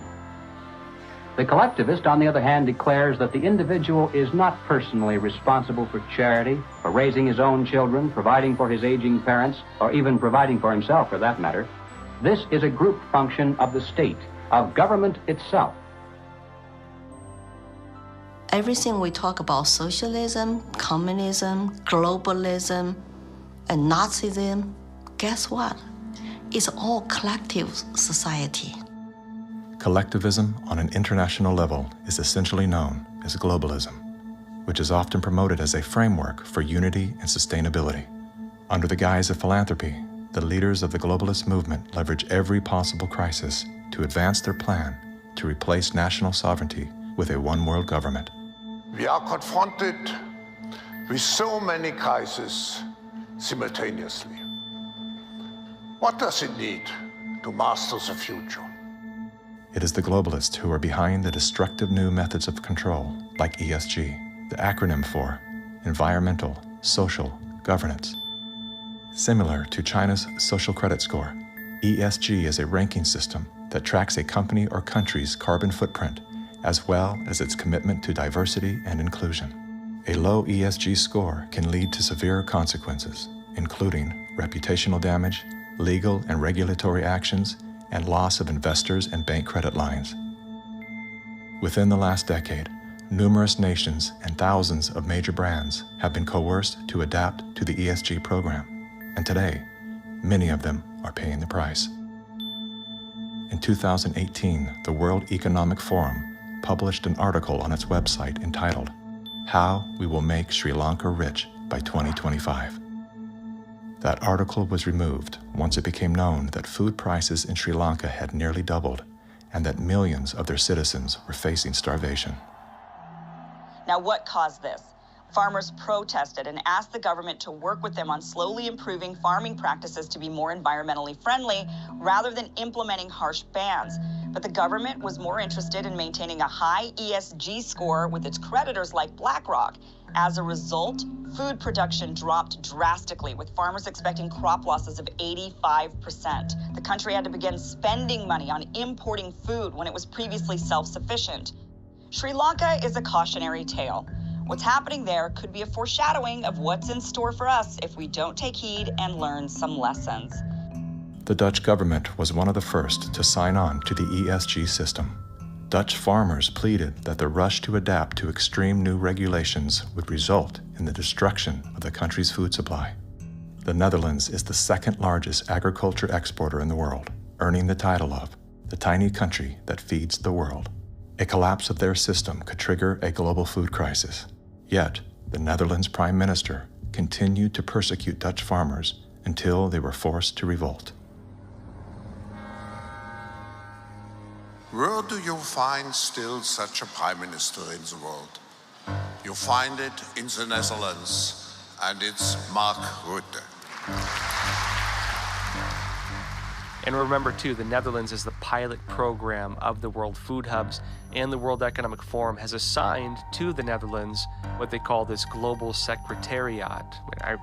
The collectivist, on the other hand, declares that the individual is not personally responsible for charity, for raising his own children, providing for his aging parents, or even providing for himself, for that matter. This is a group function of the state, of government itself. Everything we talk about, socialism, communism, globalism, and Nazism, guess what? It's all collective society. Collectivism on an international level is essentially known as globalism, which is often promoted as a framework for unity and sustainability. Under the guise of philanthropy, the leaders of the globalist movement leverage every possible crisis to advance their plan to replace national sovereignty with a one-world government. We are confronted with so many crises simultaneously. What does it need to master the future? It is the globalists who are behind the destructive new methods of control, like ESG, the acronym for Environmental, Social, Governance. Similar to China's social credit score, ESG is a ranking system that tracks a company or country's carbon footprint, as well as its commitment to diversity and inclusion. A low ESG score can lead to severe consequences, including reputational damage, legal and regulatory actions, and loss of investors and bank credit lines. Within the last decade, numerous nations and thousands of major brands have been coerced to adapt to the ESG program, and today, many of them are paying the price. In 2018, the World Economic Forum published an article on its website entitled, "How We Will Make Sri Lanka Rich by 2025. That article was removed once it became known that food prices in Sri Lanka had nearly doubled and that millions of their citizens were facing starvation. Now, what caused this? Farmers protested and asked the government to work with them on slowly improving farming practices to be more environmentally friendly rather than implementing harsh bans. But the government was more interested in maintaining a high ESG score with its creditors like BlackRock. As a result, food production dropped drastically, with farmers expecting crop losses of 85%. The country had to begin spending money on importing food when it was previously self-sufficient. Sri Lanka is a cautionary tale. What's happening there could be a foreshadowing of what's in store for us if we don't take heed and learn some lessons. The Dutch government was one of the first to sign on to the ESG system. Dutch farmers pleaded that the rush to adapt to extreme new regulations would result in the destruction of the country's food supply. The Netherlands is the second largest agriculture exporter in the world, earning the title of the tiny country that feeds the world. A collapse of their system could trigger a global food crisis. Yet, the Netherlands Prime Minister continued to persecute Dutch farmers until they were forced to revolt. Where do you find still such a prime minister in the world? You find it in the Netherlands, and it's Mark Rutte. And remember, too, the Netherlands is the pilot program of the World Food Hubs, and the World Economic Forum has assigned to the Netherlands what they call this Global Secretariat,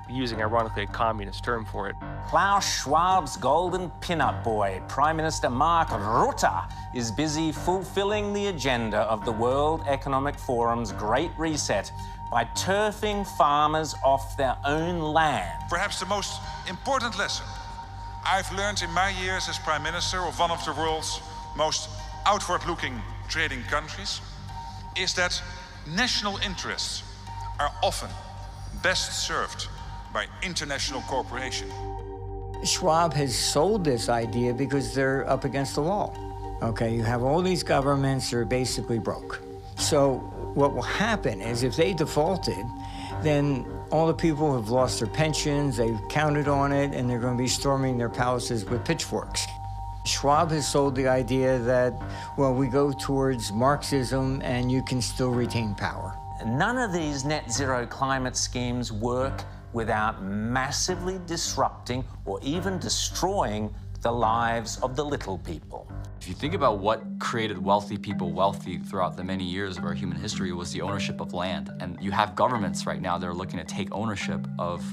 using, ironically, a communist term for it. Klaus Schwab's golden pin-up boy, Prime Minister Mark Rutte, is busy fulfilling the agenda of the World Economic Forum's Great Reset by turfing farmers off their own land. Perhaps the most important lesson I've learned in my years as Prime Minister of one of the world's most outward-looking trading countries is that national interests are often best served by international cooperation. Schwab has sold this idea because they're up against the wall. Okay, you have all these governments that are basically broke. So what will happen is if they defaulted, then all the people have lost their pensions, they've counted on it, and they're going to be storming their palaces with pitchforks. Schwab has sold the idea that, well, we go towards Marxism and you can still retain power. None of these net zero climate schemes work without massively disrupting or even destroying the lives of the little people. If you think about what created wealthy people wealthy throughout the many years of our human history, it was the ownership of land. And you have governments right now that are looking to take ownership of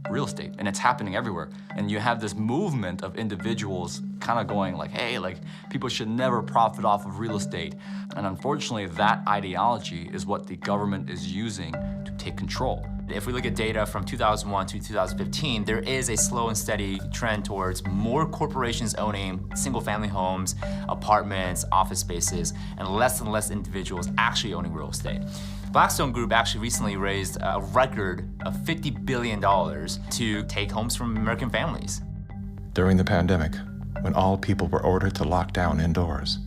real estate, and it's happening everywhere. And you have this movement of individuals kind of going like, hey, like people should never profit off of real estate. And unfortunately, that ideology is what the government is using to take control. If we look at data from 2001 to 2015, there is a slow and steady trend towards more corporations owning single-family homes, apartments, office spaces, and less individuals actually owning real estate. Blackstone Group actually recently raised a record of $50 billion to take homes from American families. During the pandemic, when all people were ordered to lock down indoors,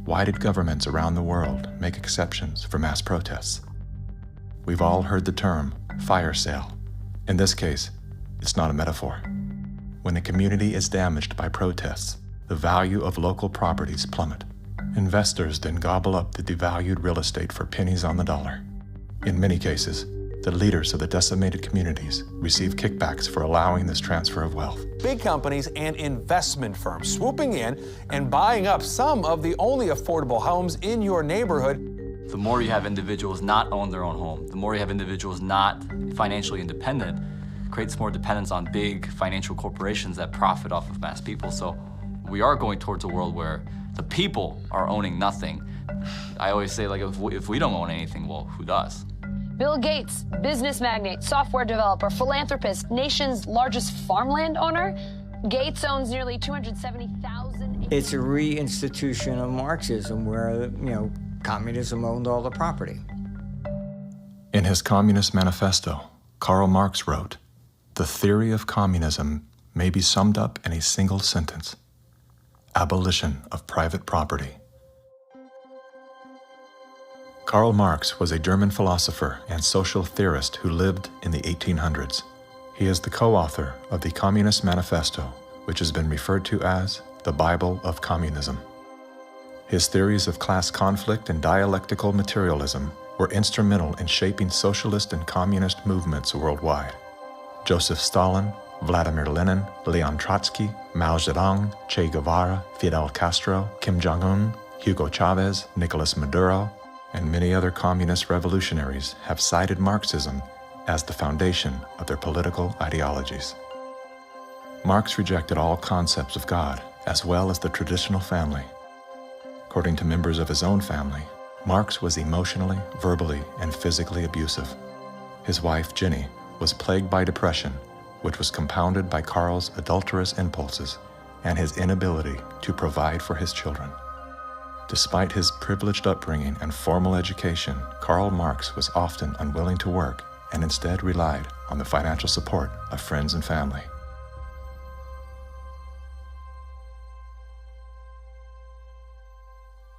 why did governments around the world make exceptions for mass protests? We've all heard the term fire sale. In this case, it's not a metaphor. When a community is damaged by protests, the value of local properties plummet. Investors then gobble up the devalued real estate for pennies on the dollar. In many cases, the leaders of the decimated communities receive kickbacks for allowing this transfer of wealth. Big companies and investment firms swooping in and buying up some of the only affordable homes in your neighborhood. The more you have individuals not own their own home, the more you have individuals not financially independent, creates more dependence on big financial corporations that profit off of mass people. So we are going towards a world where the people are owning nothing. I always say, like, if we don't own anything, well, who does? Bill Gates, business magnate, software developer, philanthropist, nation's largest farmland owner. Gates owns nearly 270,000. It's a reinstitution of Marxism where, communism owned all the property. In his Communist Manifesto, Karl Marx wrote, "The theory of communism may be summed up in a single sentence: abolition of private property." Karl Marx was a German philosopher and social theorist who lived in the 1800s. He is the co-author of the Communist Manifesto, which has been referred to as the Bible of Communism. His theories of class conflict and dialectical materialism were instrumental in shaping socialist and communist movements worldwide. Joseph Stalin, Vladimir Lenin, Leon Trotsky, Mao Zedong, Che Guevara, Fidel Castro, Kim Jong-un, Hugo Chavez, Nicolas Maduro, and many other communist revolutionaries have cited Marxism as the foundation of their political ideologies. Marx rejected all concepts of God, as well as the traditional family. According to members of his own family, Marx was emotionally, verbally, and physically abusive. His wife, Jenny, was plagued by depression, which was compounded by Karl's adulterous impulses and his inability to provide for his children. Despite his privileged upbringing and formal education, Karl Marx was often unwilling to work and instead relied on the financial support of friends and family.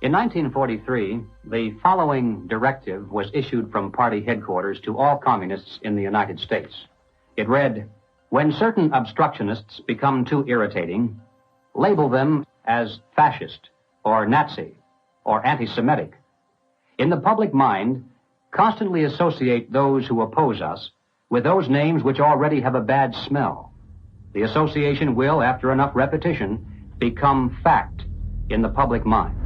In 1943, the following directive was issued from party headquarters to all communists in the United States. It read, "When certain obstructionists become too irritating, label them as fascist or Nazi or anti-Semitic. In the public mind, constantly associate those who oppose us with those names which already have a bad smell. The association will, after enough repetition, become fact in the public mind."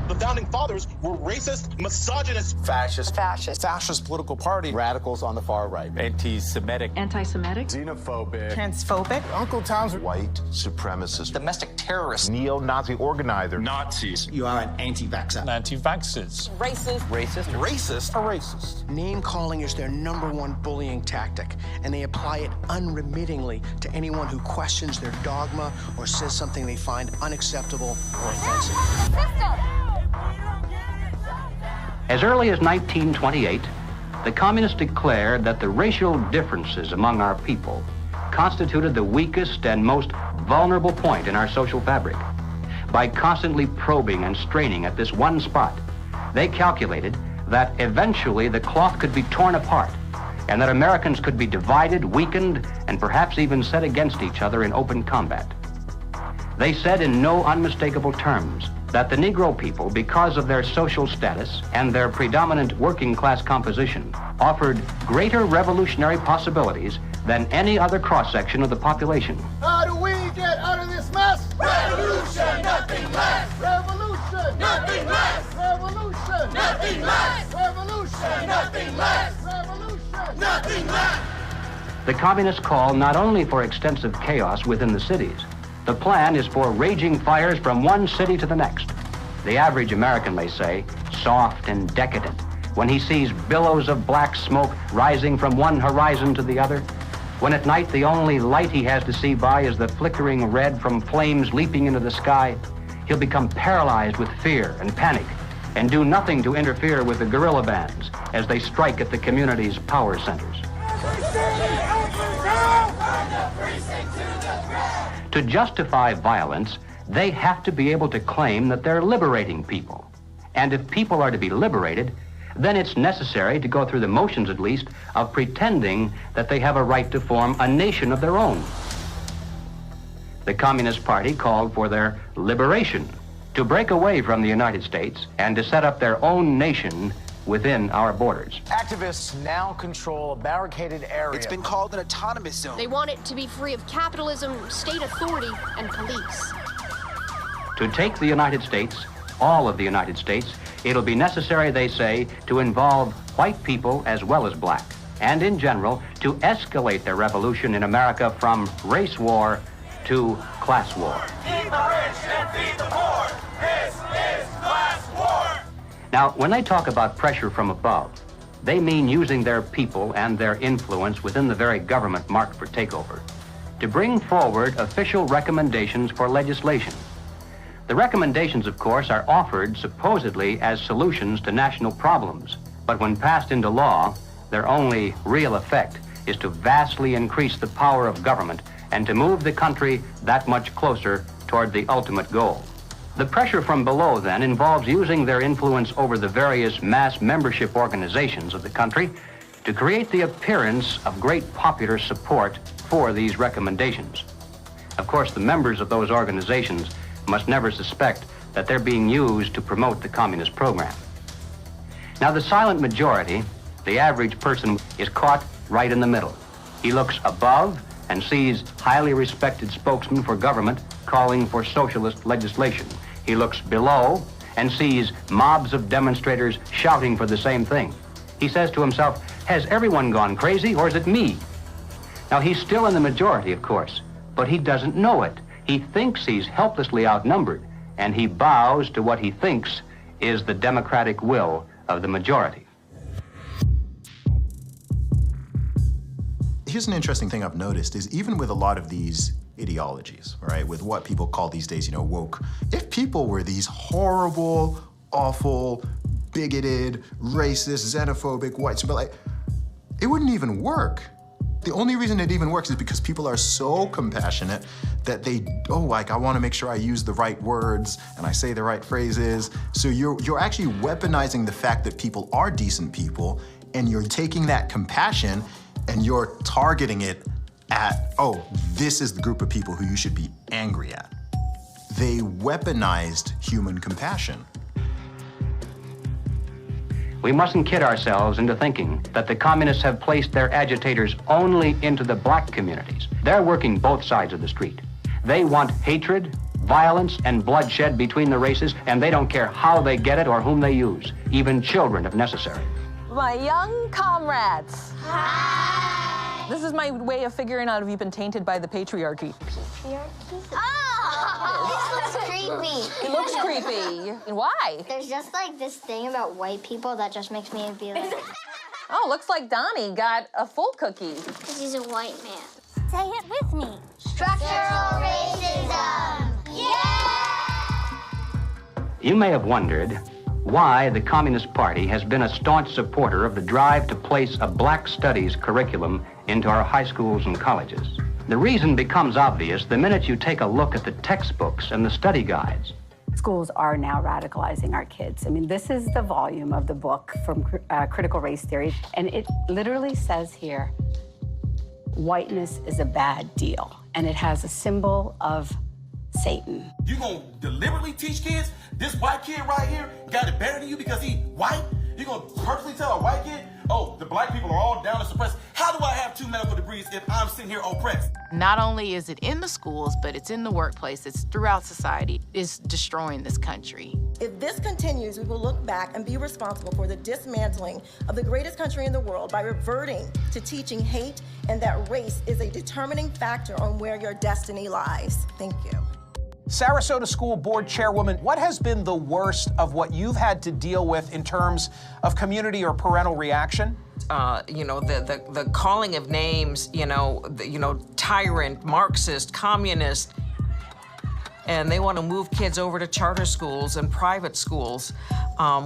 The founding fathers were racist, misogynist, Fascist political party, radicals on the far right, anti-Semitic, xenophobic, transphobic, Uncle Tom's White supremacist, domestic terrorist, neo-Nazi organizer, Nazis. You are an anti-vaxxer. Anti-vaxxers. Racist. Name calling is their number one bullying tactic, and they apply it unremittingly to anyone who questions their dogma or says something they find unacceptable or offensive. As early as 1928, the communists declared that the racial differences among our people constituted the weakest and most vulnerable point in our social fabric. By constantly probing and straining at this one spot, they calculated that eventually the cloth could be torn apart and that Americans could be divided, weakened, and perhaps even set against each other in open combat. They said in no unmistakable terms that the Negro people, because of their social status and their predominant working class composition, offered greater revolutionary possibilities than any other cross-section of the population. How do we get out of this mess? Revolution, nothing less. Revolution, nothing less. Revolution, nothing less. Revolution, nothing less. Revolution, nothing less. The communists call not only for extensive chaos within the cities, the plan is for raging fires from one city to the next. The average American, they say, soft and decadent, when he sees billows of black smoke rising from one horizon to the other, when at night the only light he has to see by is the flickering red from flames leaping into the sky, he'll become paralyzed with fear and panic and do nothing to interfere with the guerrilla bands as they strike at the community's power centers. To justify violence, they have to be able to claim that they're liberating people. And if people are to be liberated, then it's necessary to go through the motions, at least, of pretending that they have a right to form a nation of their own. The Communist Party called for their liberation, to break away from the United States and to set up their own nation within our borders. Activists now control a barricaded area. It's been called an autonomous zone. They want it to be free of capitalism, state authority, and police. To take the United States, all of the United States, it'll be necessary, they say, to involve white people as well as black, and in general, to escalate their revolution in America from race war to class war. Feed the rich and feed the poor. This is class war. Now, when they talk about pressure from above, they mean using their people and their influence within the very government marked for takeover to bring forward official recommendations for legislation. The recommendations, of course, are offered supposedly as solutions to national problems, but when passed into law, their only real effect is to vastly increase the power of government and to move the country that much closer toward the ultimate goal. The pressure from below, then, involves using their influence over the various mass membership organizations of the country to create the appearance of great popular support for these recommendations. Of course, the members of those organizations must never suspect that they're being used to promote the communist program. Now, the silent majority, the average person, is caught right in the middle. He looks above and sees highly respected spokesmen for government calling for socialist legislation. He looks below and sees mobs of demonstrators shouting for the same thing. He says to himself, has everyone gone crazy or is it me? Now, he's still in the majority, of course, but he doesn't know it. He thinks he's helplessly outnumbered, and he bows to what he thinks is the democratic will of the majority. Here's an interesting thing I've noticed is even with a lot of these ideologies, right, with what people call these days, woke, if people were these horrible, awful, bigoted, racist, xenophobic, white, it wouldn't even work. The only reason it even works is because people are so compassionate that they, I want to make sure I use the right words and I say the right phrases. So you're actually weaponizing the fact that people are decent people, and you're taking that compassion and you're targeting it at, this is the group of people who you should be angry at. They weaponized human compassion. We mustn't kid ourselves into thinking that the communists have placed their agitators only into the black communities. They're working both sides of the street. They want hatred, violence, and bloodshed between the races, and they don't care how they get it or whom they use, even children if necessary. My young comrades. Hi! This is my way of figuring out if you've been tainted by the patriarchy. Patriarchy? Oh! This looks creepy. It looks creepy. Why? There's just like this thing about white people that just makes me be like... Oh, looks like Donnie got a full cookie. Because he's a white man. Say it with me. Structural racism! Yeah! You may have wondered why the Communist Party has been a staunch supporter of the drive to place a black studies curriculum into our high schools and colleges. The reason becomes obvious the minute you take a look at the textbooks and the study guides. Schools are now radicalizing our kids. I mean, this is the volume of the book from Critical Race Theory, and it literally says here, whiteness is a bad deal, and it has a symbol of Satan. You gonna deliberately teach kids this white kid right here got it better than you because he white? You gonna purposely tell a white kid, oh, the black people are all down and suppressed. How do I have 2 medical degrees if I'm sitting here oppressed? Not only is it in the schools, but it's in the workplace, it's throughout society. It's destroying this country. If this continues, we will look back and be responsible for the dismantling of the greatest country in the world by reverting to teaching hate and that race is a determining factor on where your destiny lies. Thank you. Sarasota School Board Chairwoman, what has been the worst of what you've had to deal with in terms of community or parental reaction? The calling of names, tyrant, Marxist, communist, and they want to move kids over to charter schools and private schools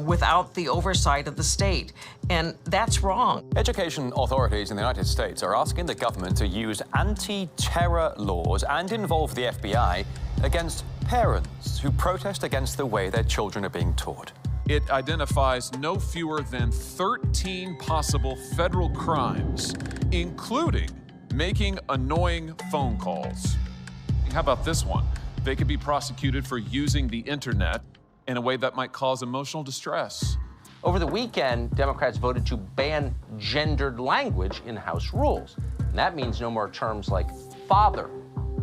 without the oversight of the state. And that's wrong. Education authorities in the United States are asking the government to use anti-terror laws and involve the FBI against parents who protest against the way their children are being taught. It identifies no fewer than 13 possible federal crimes, including making annoying phone calls. How about this one? They could be prosecuted for using the internet in a way that might cause emotional distress. Over the weekend, Democrats voted to ban gendered language in House rules. And that means no more terms like father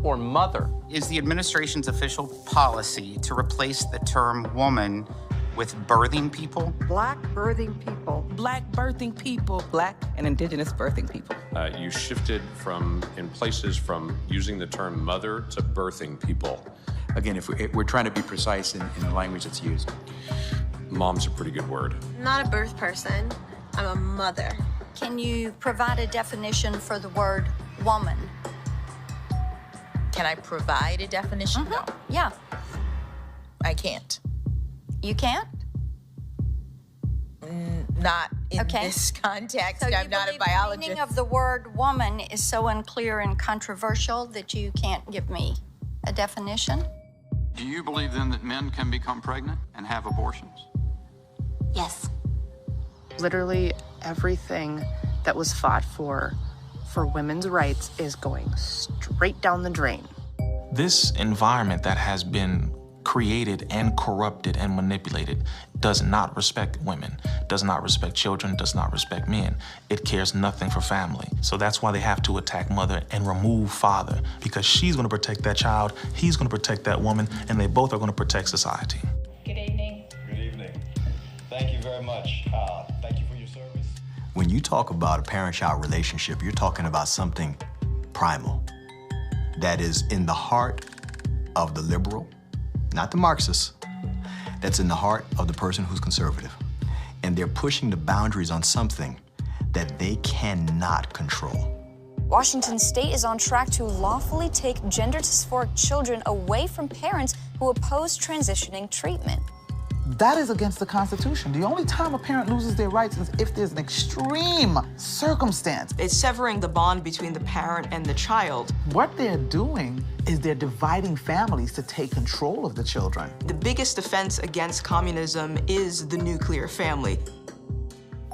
or mother. Is the administration's official policy to replace the term woman with birthing people? Black birthing people. Black birthing people. Black and indigenous birthing people. You shifted in places from using the term mother to if people. Again, if we're trying to be precise in the language that's used. Mom's a pretty good word. I'm not a birth person, I'm a mother. Can you provide a definition for the word woman? Can I provide a definition? No. Yeah. I can't. You can't? Not in this context. So I'm not a biologist. The meaning of the word woman is so unclear and controversial that you can't give me a definition? Do you believe then that men can become pregnant and have abortions? Yes. Literally everything that was fought for women's rights is going straight down the drain. This environment that has been created and corrupted and manipulated does not respect women, does not respect children, does not respect men. It cares nothing for family. So that's why they have to attack mother and remove father, because she's gonna protect that child, he's gonna protect that woman, and they both are gonna protect society. Good evening. Good evening. Thank you very much. Thank you for your service. When you talk about a parent-child relationship, you're talking about something primal that is in the heart of the liberal, not the Marxist, that's in the heart of the person who's conservative. And they're pushing the boundaries on something that they cannot control. Washington State is on track to lawfully take gender dysphoric children away from parents who oppose transitioning treatment. That is against the Constitution. The only time a parent loses their rights is if there's an extreme circumstance. It's severing the bond between the parent and the child. What they're doing is they're dividing families to take control of the children. The biggest offense against communism is the nuclear family.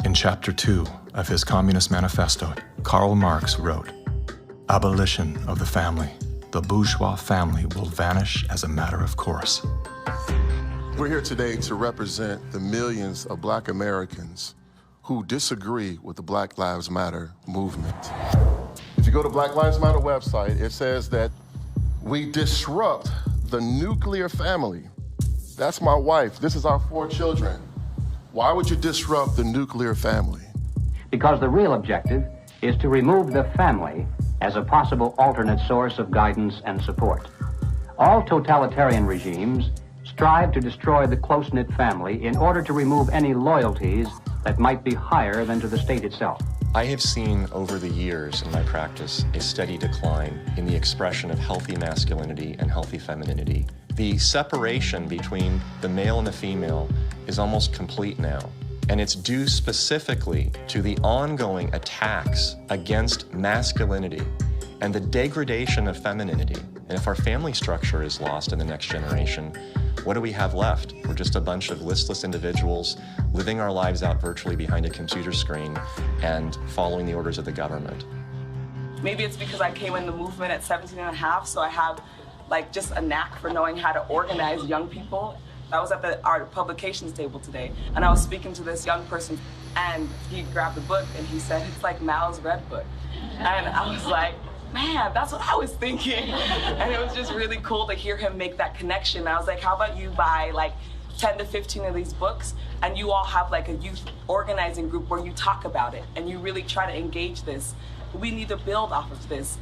In Chapter 2 of his Communist Manifesto, Karl Marx wrote, "Abolition of the family. The bourgeois family will vanish as a matter of course." We're here today to represent the millions of Black Americans who disagree with the Black Lives Matter movement. If you go to Black Lives Matter website, it says that we disrupt the nuclear family. That's my wife. This is our 4 children. Why would you disrupt the nuclear family? Because the real objective is to remove the family as a possible alternate source of guidance and support. All totalitarian regimes strive to destroy the close-knit family in order to remove any loyalties that might be higher than to the state itself. I have seen over the years in my practice a steady decline in the expression of healthy masculinity and healthy femininity. The separation between the male and the female is almost complete now. And it's due specifically to the ongoing attacks against masculinity and the degradation of femininity. And if our family structure is lost in the next generation, what do we have left? We're just a bunch of listless individuals living our lives out virtually behind a computer screen and following the orders of the government. Maybe it's because I came in the movement at 17 and a half, so I have just a knack for knowing how to organize young people. I was at our publications table today, and I was speaking to this young person, and he grabbed the book, and he said, it's like Mao's Red Book. And I was like, man, that's what I was thinking. And it was just really cool to hear him make that connection. I was like, how about you buy like 10 to 15 of these books, and you all have like a youth organizing group where you talk about it, and you really try to engage this. We need to build off of this.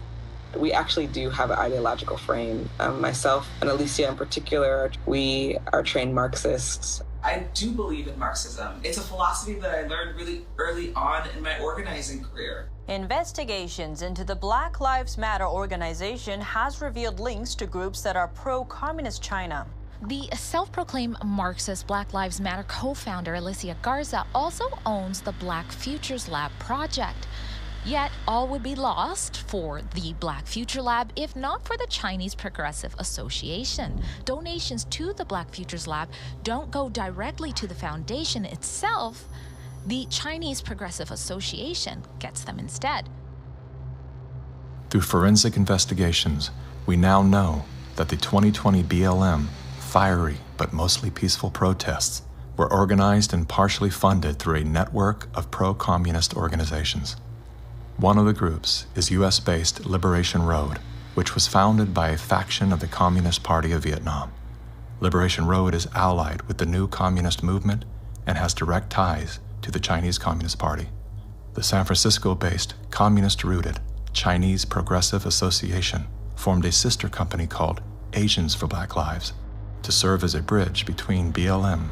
We actually do have an ideological frame. Myself and Alicia in particular, we are trained Marxists. I do believe in Marxism. It's a philosophy that I learned really early on in my organizing career. Investigations into the Black Lives Matter organization has revealed links to groups that are pro-communist China. The self-proclaimed Marxist Black Lives Matter co-founder Alicia Garza also owns the Black Futures Lab project. Yet, all would be lost for the Black Future Lab if not for the Chinese Progressive Association. Donations to the Black Futures Lab don't go directly to the foundation itself. The Chinese Progressive Association gets them instead. Through forensic investigations, we now know that the 2020 BLM fiery but mostly peaceful protests were organized and partially funded through a network of pro-communist organizations. One of the groups is US-based Liberation Road, which was founded by a faction of the Communist Party of Vietnam. Liberation Road is allied with the new communist movement and has direct ties to the Chinese Communist Party. The San Francisco-based, communist-rooted Chinese Progressive Association formed a sister company called Asians for Black Lives to serve as a bridge between BLM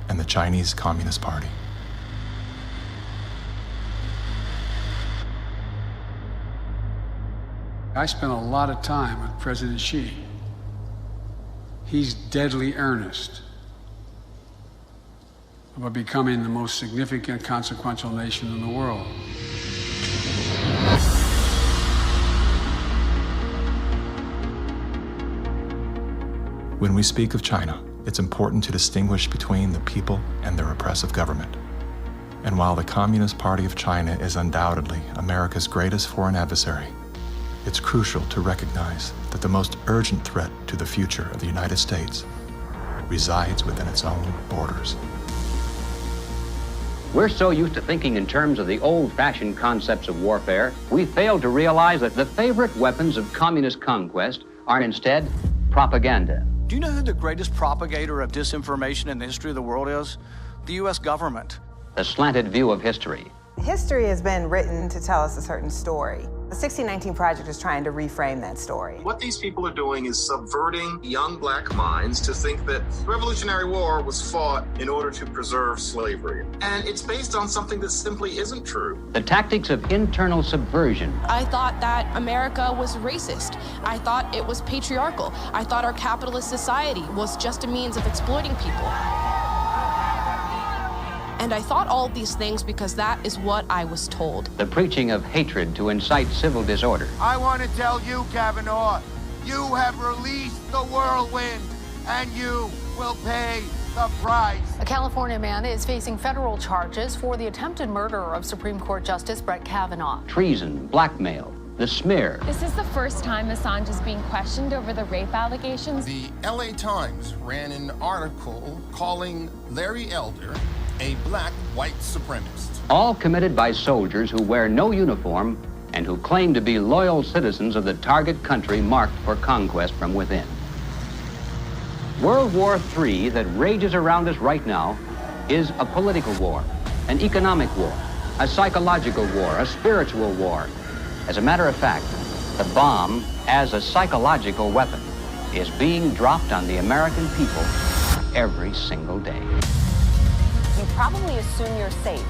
and the Chinese Communist Party. I spent a lot of time with President Xi. He's deadly earnest about becoming the most significant, consequential nation in the world. When we speak of China, it's important to distinguish between the people and their oppressive government. And while the Communist Party of China is undoubtedly America's greatest foreign adversary, it's crucial to recognize that the most urgent threat to the future of the United States resides within its own borders. We're so used to thinking in terms of the old-fashioned concepts of warfare, we fail to realize that the favorite weapons of communist conquest are instead propaganda. Do you know who the greatest propagator of disinformation in the history of the world is? The U.S. government. The slanted view of history. History has been written to tell us a certain story. The 1619 Project is trying to reframe that story. What these people are doing is subverting young black minds to think that the Revolutionary War was fought in order to preserve slavery. And it's based on something that simply isn't true. The tactics of internal subversion. I thought that America was racist. I thought it was patriarchal. I thought our capitalist society was just a means of exploiting people. And I thought all of these things because that is what I was told. The preaching of hatred to incite civil disorder. I want to tell you, Kavanaugh, you have released the whirlwind, and you will pay the price. A California man is facing federal charges for the attempted murder of Supreme Court Justice Brett Kavanaugh. Treason, blackmail, the smear. This is the first time Assange is being questioned over the rape allegations. The LA Times ran an article calling Larry Elder a black white supremacist. All committed by soldiers who wear no uniform and who claim to be loyal citizens of the target country marked for conquest from within. World War III that rages around us right now is a political war, an economic war, a psychological war, a spiritual war. As a matter of fact, the bomb, as a psychological weapon, is being dropped on the American people every single day. You probably assume you're safe.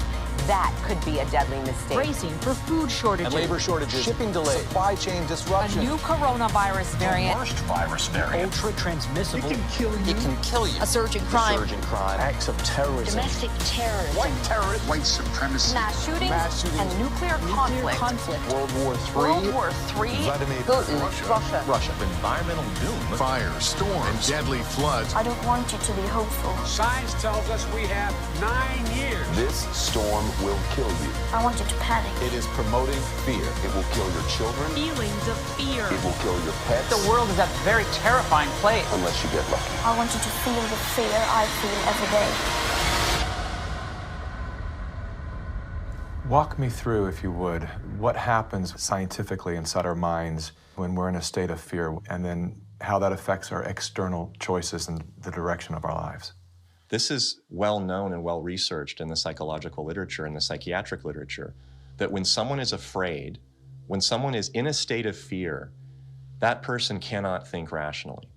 That could be a deadly mistake. Bracing for food shortages. And labor shortages, shipping delays, supply chain disruption. A new coronavirus variant. The worst virus variant. Ultra transmissible. It can kill you. It can kill you. A surge in crime. Acts of terrorism. Domestic terrorism. White terrorists. White supremacy. Mass shootings. And nuclear conflict. World War III. World War III. Vladimir Putin. Russia. Environmental doom. Fire, storms, and deadly floods. I don't want you to be hopeful. Science tells us we have 9 years. This storm will kill you. I want you to panic. It is promoting fear. It will kill your children. Feelings of fear. It will kill your pets. The world is a very terrifying place. Unless you get lucky. I want you to feel the fear I feel every day. Walk me through, if you would, what happens scientifically inside our minds when we're in a state of fear, and then how that affects our external choices and the direction of our lives. This is well known and well researched in the psychological literature and the psychiatric literature, that when someone is afraid, when someone is in a state of fear, that person cannot think rationally.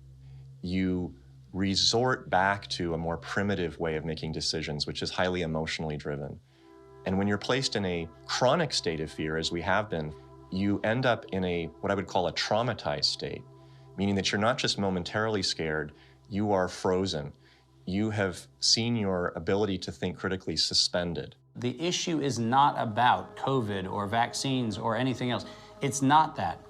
You resort back to a more primitive way of making decisions, which is highly emotionally driven. And when you're placed in a chronic state of fear, as we have been, you end up in a, what I would call a traumatized state, meaning that you're not just momentarily scared, you are frozen. You have seen your ability to think critically suspended. The issue is not about COVID or vaccines or anything else. It's not that.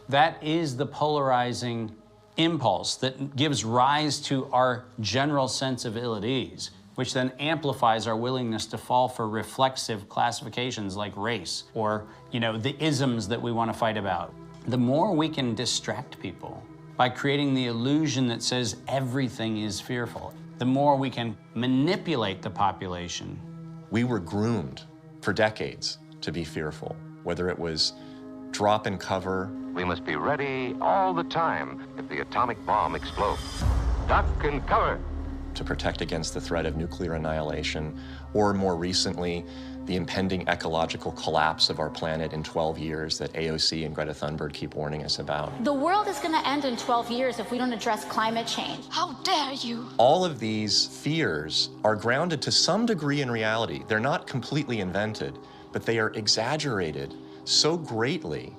That is the polarizing impulse that gives rise to our general sense of ill at ease, which then amplifies our willingness to fall for reflexive classifications like race or, the isms that we want to fight about. The more we can distract people by creating the illusion that says everything is fearful, the more we can manipulate the population. We were groomed for decades to be fearful, whether it was drop and cover. We must be ready all the time if the atomic bomb explodes. Duck and cover. To protect against the threat of nuclear annihilation, or more recently, the impending ecological collapse of our planet in 12 years that AOC and Greta Thunberg keep warning us about. The world is going to end in 12 years if we don't address climate change. How dare you? All of these fears are grounded to some degree in reality. They're not completely invented, but they are exaggerated so greatly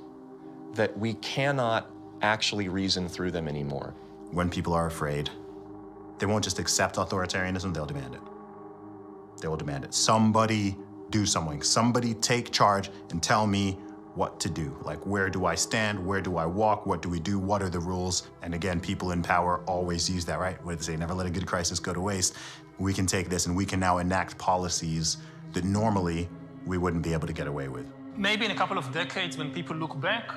that we cannot actually reason through them anymore. When people are afraid, they won't just accept authoritarianism, they'll demand it. They will demand it. Somebody do something. Somebody take charge and tell me what to do. Like, where do I stand? Where do I walk? What do we do? What are the rules? And again, people in power always use that, right? What do they say? Never let a good crisis go to waste. We can take this and we can now enact policies that normally we wouldn't be able to get away with. Maybe in a couple of decades, when people look back,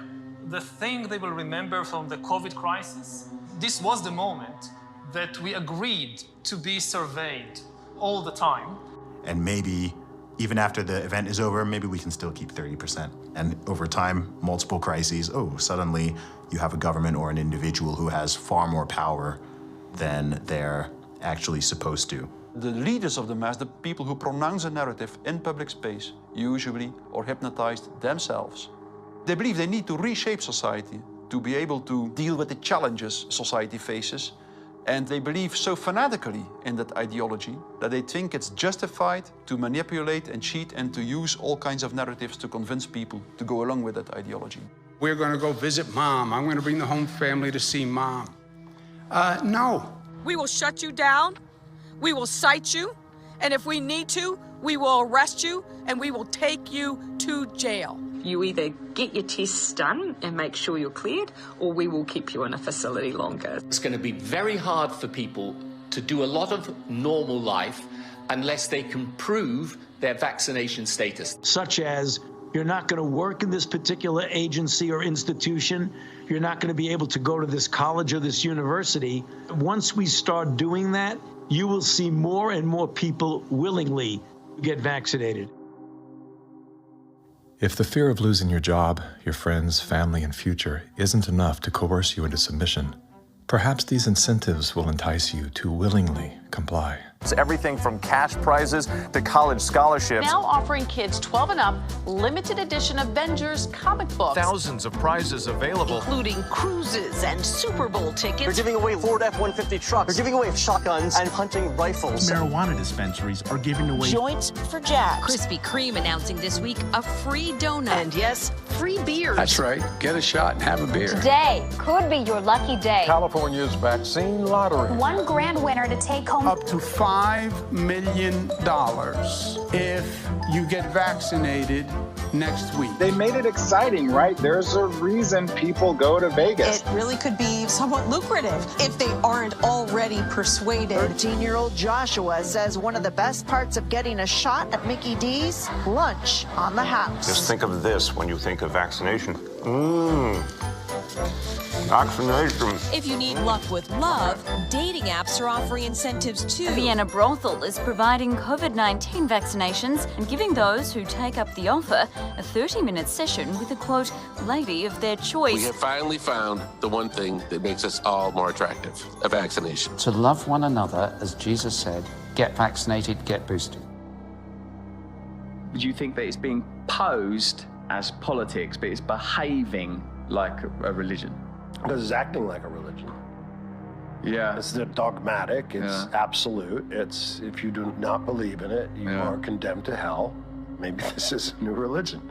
the thing they will remember from the COVID crisis, this was the moment that we agreed to be surveyed all the time. And maybe even after the event is over, maybe we can still keep 30%. And over time, multiple crises, suddenly you have a government or an individual who has far more power than they're actually supposed to. The leaders of the mass, the people who pronounce a narrative in public space, usually are hypnotized themselves. They believe they need to reshape society to be able to deal with the challenges society faces. And they believe so fanatically in that ideology that they think it's justified to manipulate and cheat and to use all kinds of narratives to convince people to go along with that ideology. We're going to go visit Mom. I'm going to bring the home family to see Mom. No. We will shut you down. We will cite you. And if we need to, we will arrest you and we will take you to jail. You either get your tests done and make sure you're cleared, or we will keep you in a facility longer. It's going to be very hard for people to do a lot of normal life unless they can prove their vaccination status. Such as, you're not going to work in this particular agency or institution, you're not going to be able to go to this college or this university. Once we start doing that, you will see more and more people willingly get vaccinated. If the fear of losing your job, your friends, family, and future isn't enough to coerce you into submission, perhaps these incentives will entice you to willingly comply. It's everything from cash prizes to college scholarships. Now offering kids 12 and up limited edition Avengers comic books. Thousands of prizes available, including cruises and Super Bowl tickets. They're giving away Ford F-150 trucks. They're giving away shotguns and hunting rifles. Marijuana dispensaries are giving away joints for jabs. Krispy Kreme announcing this week a free donut. And yes, free beers. That's right. Get a shot and have a beer. Today could be your lucky day. California's vaccine lottery. One grand winner to take home up to $5 $5 million if you get vaccinated next week. They made it exciting, right? There's a reason people go to Vegas. It really could be somewhat lucrative if they aren't already persuaded. 13-year-old Joshua says one of the best parts of getting a shot at Mickey D's, lunch on the house. Just think of this when you think of vaccination. Vaccination. If you need luck with love, dating apps are offering incentives too. A Vienna brothel is providing COVID-19 vaccinations and giving those who take up the offer a 30-minute session with a, quote, lady of their choice. We have finally found the one thing that makes us all more attractive, a vaccination. To love one another, as Jesus said, get vaccinated, get boosted. Do you think that it's being posed as politics, but it's behaving like a religion? Because it's acting like a religion. Yeah. It's dogmatic, it's absolute. It's, if you do not believe in it, you are condemned to hell. Maybe this is a new religion.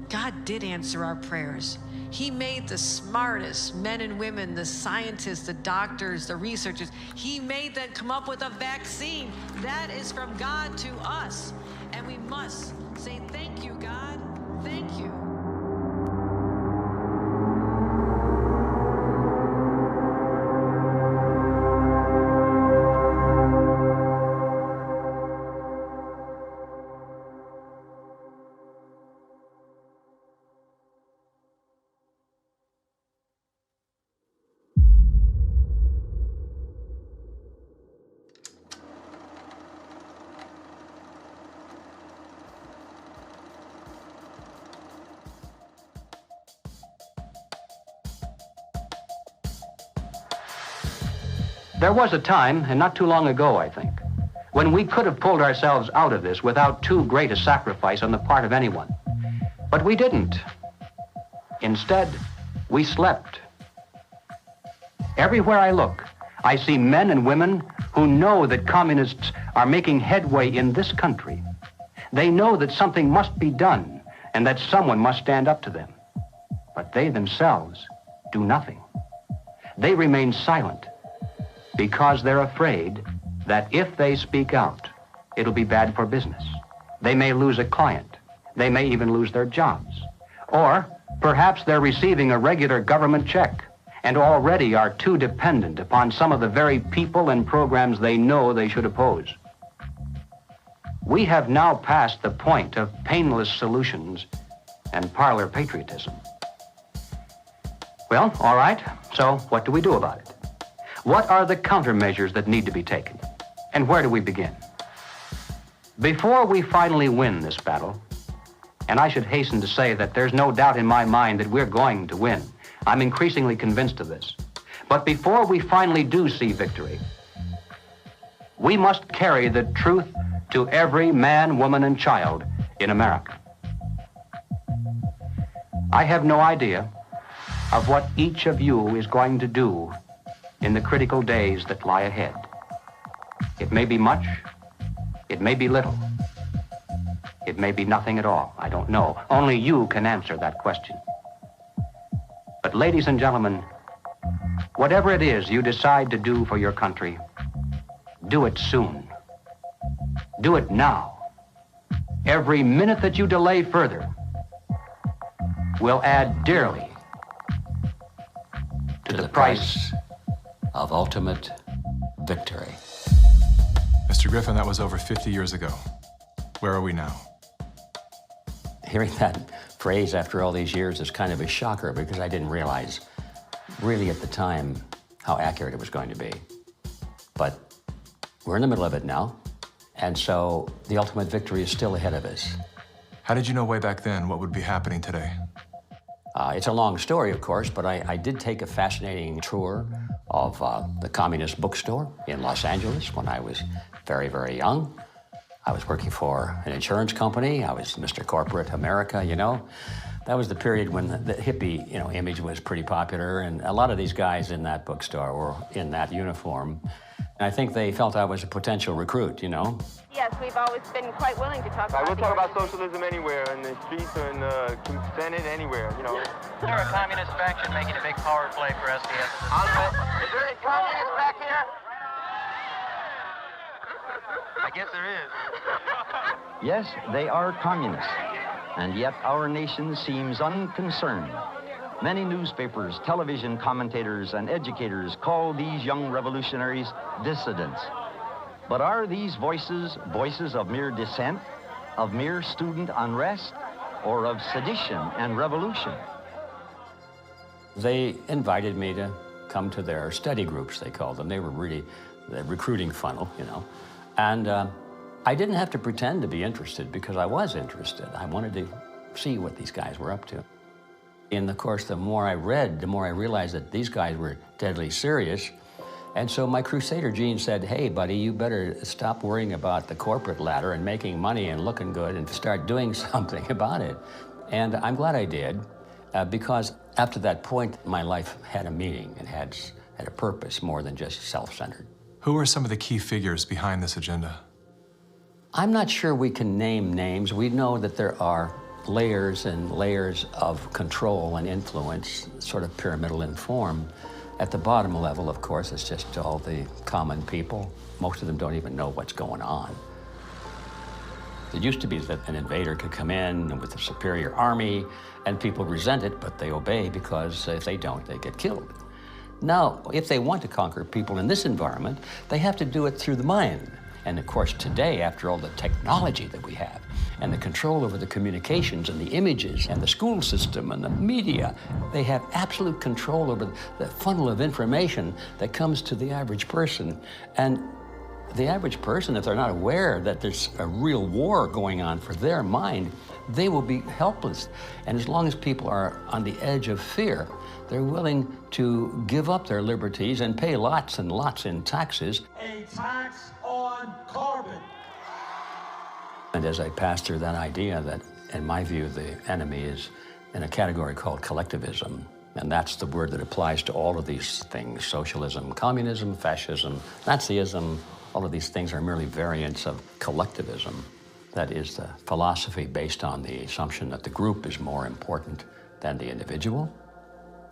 God did answer our prayers. He made the smartest men and women, the scientists, the doctors, the researchers. He made them come up with a vaccine. That is from God to us. And we must say, thank you, God. Thank you. There was a time, and not too long ago, I think, when we could have pulled ourselves out of this without too great a sacrifice on the part of anyone. But we didn't. Instead, we slept. Everywhere I look, I see men and women who know that communists are making headway in this country. They know that something must be done and that someone must stand up to them. But they themselves do nothing. They remain silent because they're afraid that if they speak out, it'll be bad for business. They may lose a client. They may even lose their jobs. Or perhaps they're receiving a regular government check and already are too dependent upon some of the very people and programs they know they should oppose. We have now passed the point of painless solutions and parlor patriotism. Well, all right, so what do we do about it? What are the countermeasures that need to be taken? And where do we begin? Before we finally win this battle, and I should hasten to say that there's no doubt in my mind that we're going to win. I'm increasingly convinced of this. But before we finally do see victory, we must carry the truth to every man, woman, and child in America. I have no idea of what each of you is going to do in the critical days that lie ahead. It may be much, it may be little, it may be nothing at all. I don't know. Only you can answer that question. But ladies and gentlemen, whatever it is you decide to do for your country, do it soon. Do it now. Every minute that you delay further will add dearly to the price of ultimate victory. Mr. Griffin, that was over 50 years ago. Where are we now? Hearing that phrase after all these years is kind of a shocker because I didn't realize really at the time how accurate it was going to be. But we're in the middle of it now, and so the ultimate victory is still ahead of us. How did you know way back then what would be happening today? It's a long story, of course, but I did take a fascinating tour of the Communist Bookstore in Los Angeles when I was very, very young. I was working for an insurance company. I was Mr. Corporate America, you know. That was the period when the hippie, image was pretty popular, and a lot of these guys in that bookstore were in that uniform. And I think they felt I was a potential recruit, Yes, we've always been quite willing to talk about we'll talk about socialism anywhere, in the streets or in the Senate, anywhere, They're a communist faction making a big power play for SDS. Is there any communists back here? I guess there is. Yes, they are communists, and yet our nation seems unconcerned. Many newspapers, television commentators, and educators call these young revolutionaries dissidents. But are these voices voices of mere dissent, of mere student unrest, or of sedition and revolution? They invited me to come to their study groups, they called them. They were really the recruiting funnel, you know. And I didn't have to pretend to be interested because I was interested. I wanted to see what these guys were up to. And of course, the more I read, the more I realized that these guys were deadly serious. And so my crusader gene said, hey, buddy, you better stop worrying about the corporate ladder and making money and looking good and start doing something about it. And I'm glad I did, because after that point, my life had a meaning and had a purpose more than just self-centered. Who are some of the key figures behind this agenda? I'm not sure we can name names. We know that there are layers and layers of control and influence, sort of pyramidal in form. At the bottom level, of course, it's just all the common people. Most of them don't even know what's going on. It used to be that an invader could come in with a superior army, and people resent it, but they obey because if they don't, they get killed. Now, if they want to conquer people in this environment, they have to do it through the mind. And of course, today, after all the technology that we have, and the control over the communications and the images and the school system and the media, they have absolute control over the funnel of information that comes to the average person. And the average person, if they're not aware that there's a real war going on for their mind, they will be helpless. And as long as people are on the edge of fear, they're willing to give up their liberties and pay lots and lots in taxes. A tax on carbon. And as I passed through that idea that, in my view, the enemy is in a category called collectivism, and that's the word that applies to all of these things: socialism, communism, fascism, Nazism. All of these things are merely variants of collectivism. That is the philosophy based on the assumption that the group is more important than the individual,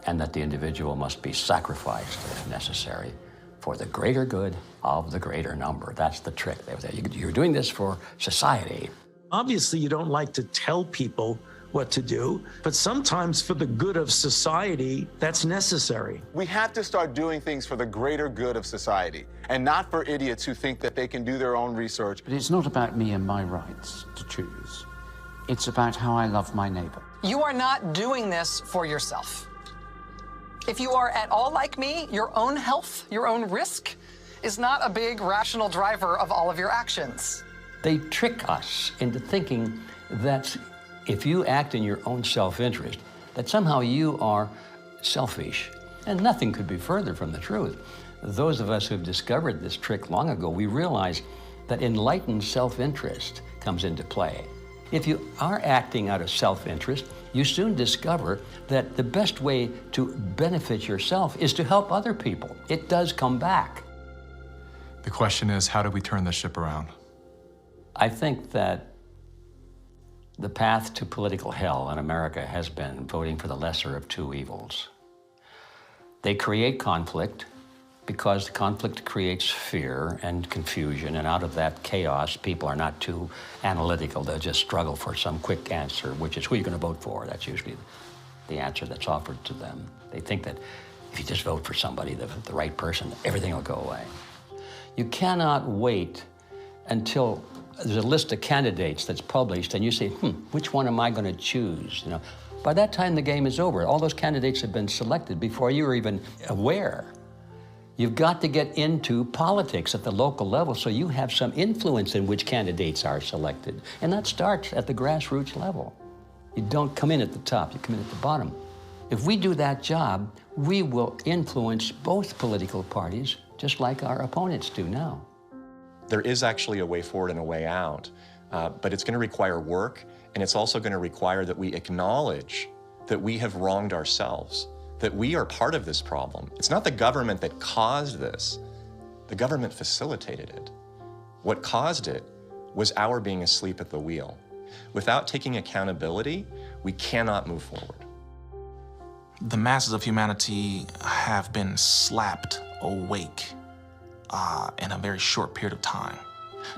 and that the individual must be sacrificed, if necessary, for the greater good of the greater number. That's the trick. You're doing this for society. Obviously, you don't like to tell people what to do, but sometimes for the good of society, that's necessary. We have to start doing things for the greater good of society, and not for idiots who think that they can do their own research. But it's not about me and my rights to choose. It's about how I love my neighbor. You are not doing this for yourself. If you are at all like me, your own health, your own risk, is not a big rational driver of all of your actions. They trick us into thinking that if you act in your own self-interest, that somehow you are selfish. And nothing could be further from the truth. Those of us who've discovered this trick long ago, we realize that enlightened self-interest comes into play. If you are acting out of self-interest, you soon discover that the best way to benefit yourself is to help other people. It does come back. The question is, how do we turn this ship around? I think that the path to political hell in America has been voting for the lesser of two evils. They create conflict because conflict creates fear and confusion, and out of that chaos, people are not too analytical. They'll just struggle for some quick answer, which is who you're going to vote for. That's usually the answer that's offered to them. They think that if you just vote for somebody, the right person, everything will go away. You cannot wait until there's a list of candidates that's published and you say, which one am I going to choose? You know, by that time, the game is over. All those candidates have been selected before you were even aware. You've got to get into politics at the local level so you have some influence in which candidates are selected. And that starts at the grassroots level. You don't come in at the top, you come in at the bottom. If we do that job, we will influence both political parties just like our opponents do now. There is actually a way forward and a way out, but it's going to require work, and it's also going to require that we acknowledge that we have wronged ourselves, that we are part of this problem. It's not the government that caused this. The government facilitated it. What caused it was our being asleep at the wheel. Without taking accountability, we cannot move forward. The masses of humanity have been slapped awake in a very short period of time.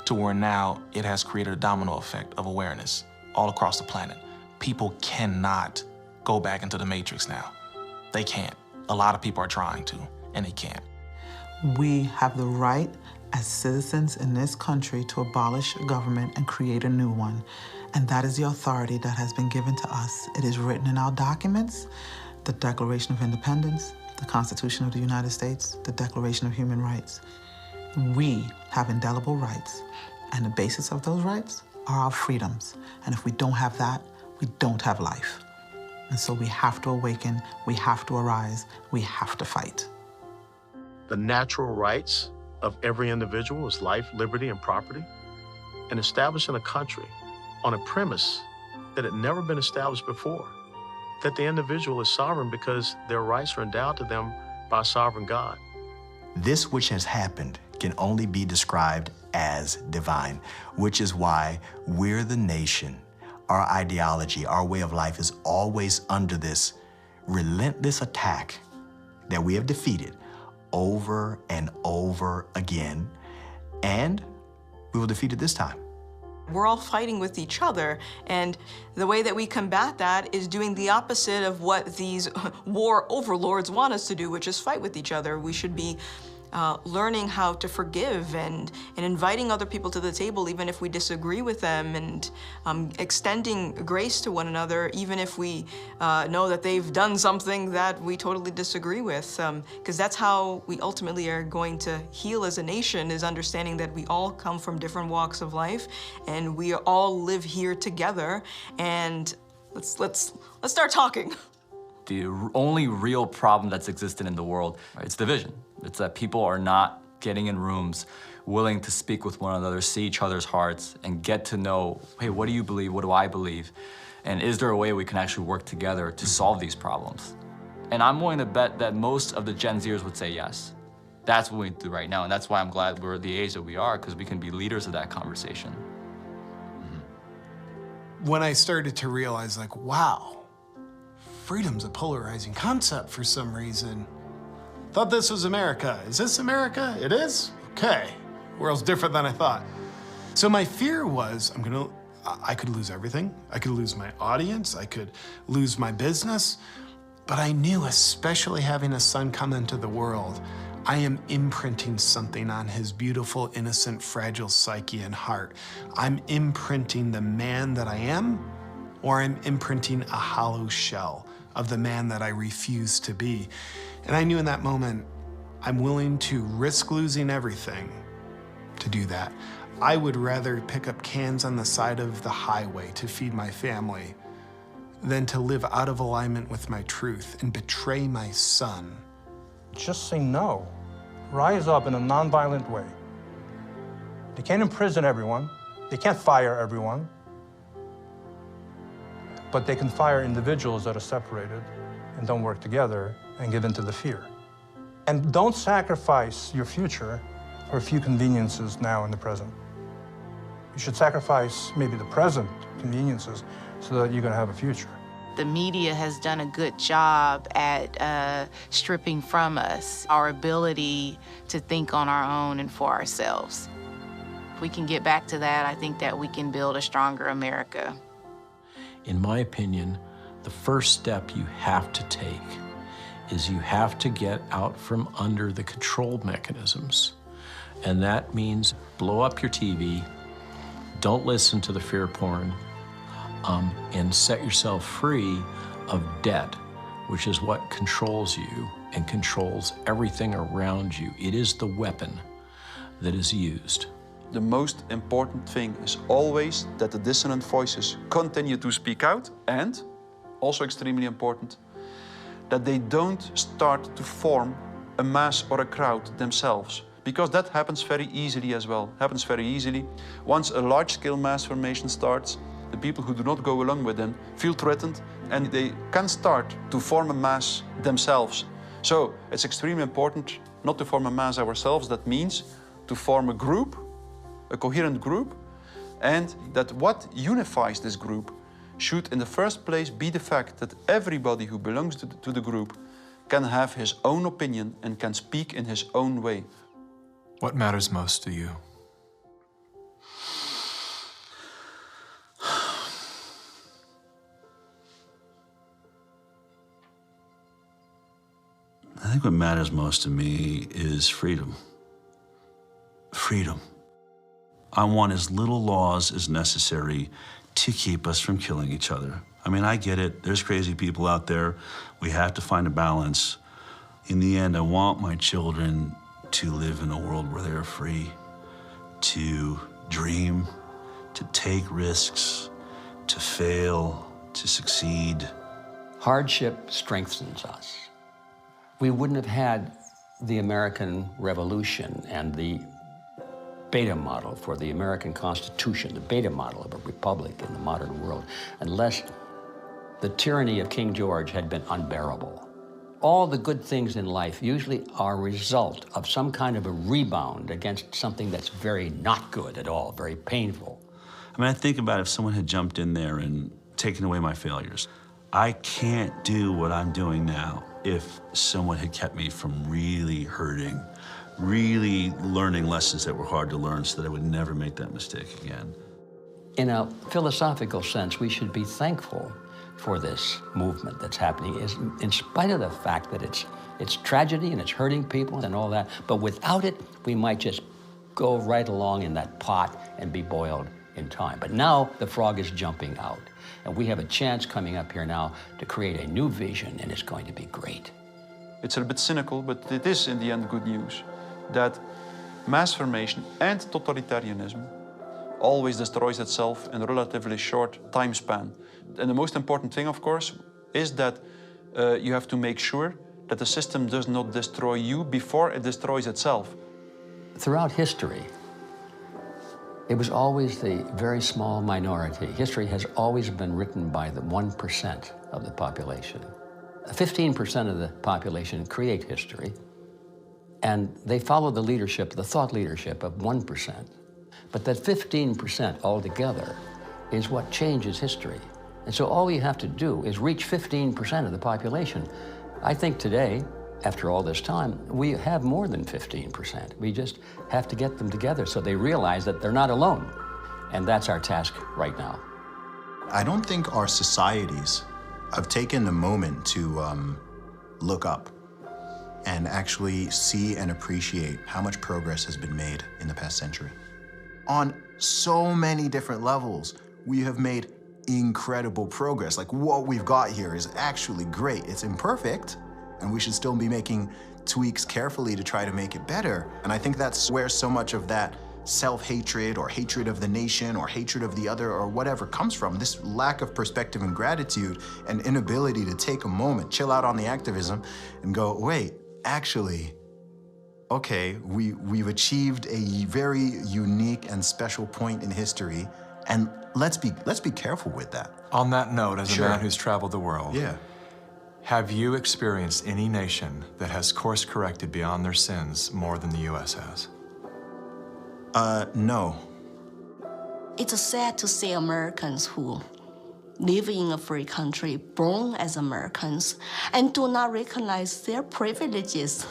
to where now it has created a domino effect of awareness all across the planet. People cannot go back into the matrix now. They can't. A lot of people are trying to, and they can't. We have the right as citizens in this country to abolish government and create a new one. And that is the authority that has been given to us. It is written in our documents, the Declaration of Independence, the Constitution of the United States, the Declaration of Human Rights. We have indelible rights, and the basis of those rights are our freedoms. And if we don't have that, we don't have life. And so we have to awaken, we have to arise, we have to fight. The natural rights of every individual is life, liberty, and property, and establishing a country on a premise that had never been established before, that the individual is sovereign because their rights are endowed to them by a sovereign God. This which has happened can only be described as divine, which is why we're the nation. Our ideology, our way of life is always under this relentless attack that we have defeated over and over again, and we will defeat it this time. We're all fighting with each other, and the way that we combat that is doing the opposite of what these war overlords want us to do, which is fight with each other. We should be learning how to forgive and inviting other people to the table even if we disagree with them, and extending grace to one another even if we know that they've done something that we totally disagree with, because that's how we ultimately are going to heal as a nation, is understanding that we all come from different walks of life and we all live here together, and let's start talking. The only real problem that's existed in the world, it's division. It's that people are not getting in rooms, willing to speak with one another, see each other's hearts, and get to know, hey, what do you believe? What do I believe? And is there a way we can actually work together to solve these problems? And I'm willing to bet that most of the Gen Zers would say yes. That's what we do right now, and that's why I'm glad we're at the age that we are, because we can be leaders of that conversation. When I started to realize, like, wow, freedom's a polarizing concept for some reason. Thought this was America. Is this America? It is? Okay. World's different than I thought. So my fear was, I could lose everything. I could lose my audience. I could lose my business. But I knew, especially having a son come into the world, I am imprinting something on his beautiful, innocent, fragile psyche and heart. I'm imprinting the man that I am, or I'm imprinting a hollow shell of the man that I refuse to be. And I knew in that moment, I'm willing to risk losing everything to do that. I would rather pick up cans on the side of the highway to feed my family than to live out of alignment with my truth and betray my son. Just say no. Rise up in a nonviolent way. They can't imprison everyone. They can't fire everyone. But they can fire individuals that are separated and don't work together and give in to the fear. And don't sacrifice your future for a few conveniences now in the present. You should sacrifice maybe the present conveniences so that you're going to have a future. The media has done a good job at stripping from us our ability to think on our own and for ourselves. If we can get back to that, I think that we can build a stronger America. In my opinion, the first step you have to take is you have to get out from under the control mechanisms. And that means blow up your TV, don't listen to the fear porn, and set yourself free of debt, which is what controls you and controls everything around you. It is the weapon that is used. The most important thing is always that the dissonant voices continue to speak out, and, also extremely important, that they don't start to form a mass or a crowd themselves. Because that happens very easily as well, happens very easily. Once a large-scale mass formation starts, the people who do not go along with them feel threatened, and they can start to form a mass themselves. So it's extremely important not to form a mass ourselves. That means to form a group, a coherent group, and that what unifies this group should in the first place be the fact that everybody who belongs to the group can have his own opinion and can speak in his own way. What matters most to you? I think what matters most to me is freedom. Freedom. I want as little laws as necessary to keep us from killing each other. I mean, I get it. There's crazy people out there. We have to find a balance. In the end, I want my children to live in a world where they're free to dream, to take risks, to fail, to succeed. Hardship strengthens us. We wouldn't have had the American Revolution and the beta model for the American Constitution, the beta model of a republic in the modern world, unless the tyranny of King George had been unbearable. All the good things in life usually are a result of some kind of a rebound against something that's very not good at all, very painful. I mean, I think about if someone had jumped in there and taken away my failures. I can't do what I'm doing now if someone had kept me from really hurting, really learning lessons that were hard to learn so that I would never make that mistake again. In a philosophical sense, we should be thankful for this movement that's happening, in spite of the fact that it's tragedy and it's hurting people and all that, but without it, we might just go right along in that pot and be boiled in time. But now the frog is jumping out, and we have a chance coming up here now to create a new vision, and it's going to be great. It's a bit cynical, but it is in the end good news that mass formation and totalitarianism always destroys itself in a relatively short time span. And the most important thing, of course, is that you have to make sure that the system does not destroy you before it destroys itself. Throughout history, it was always the very small minority. History has always been written by the 1% of the population. 15% of the population create history, and they follow the leadership, the thought leadership of 1%. But that 15% altogether is what changes history. And so all we have to do is reach 15% of the population. I think today, after all this time, we have more than 15%. We just have to get them together so they realize that they're not alone. And that's our task right now. I don't think our societies have taken the moment to look up and actually see and appreciate how much progress has been made in the past century. On so many different levels, we have made incredible progress. Like, what we've got here is actually great. It's imperfect, and we should still be making tweaks carefully to try to make it better. And I think that's where so much of that self-hatred or hatred of the nation or hatred of the other or whatever comes from. This lack of perspective and gratitude and inability to take a moment, chill out on the activism and go, wait, actually, okay, we've achieved a very unique and special point in history, and let's be careful with that. On that note, as a man who's traveled the world, yeah, have you experienced any nation that has course-corrected beyond their sins more than the U.S. has? No. It's sad to see Americans who live in a free country, born as Americans, and do not recognize their privileges.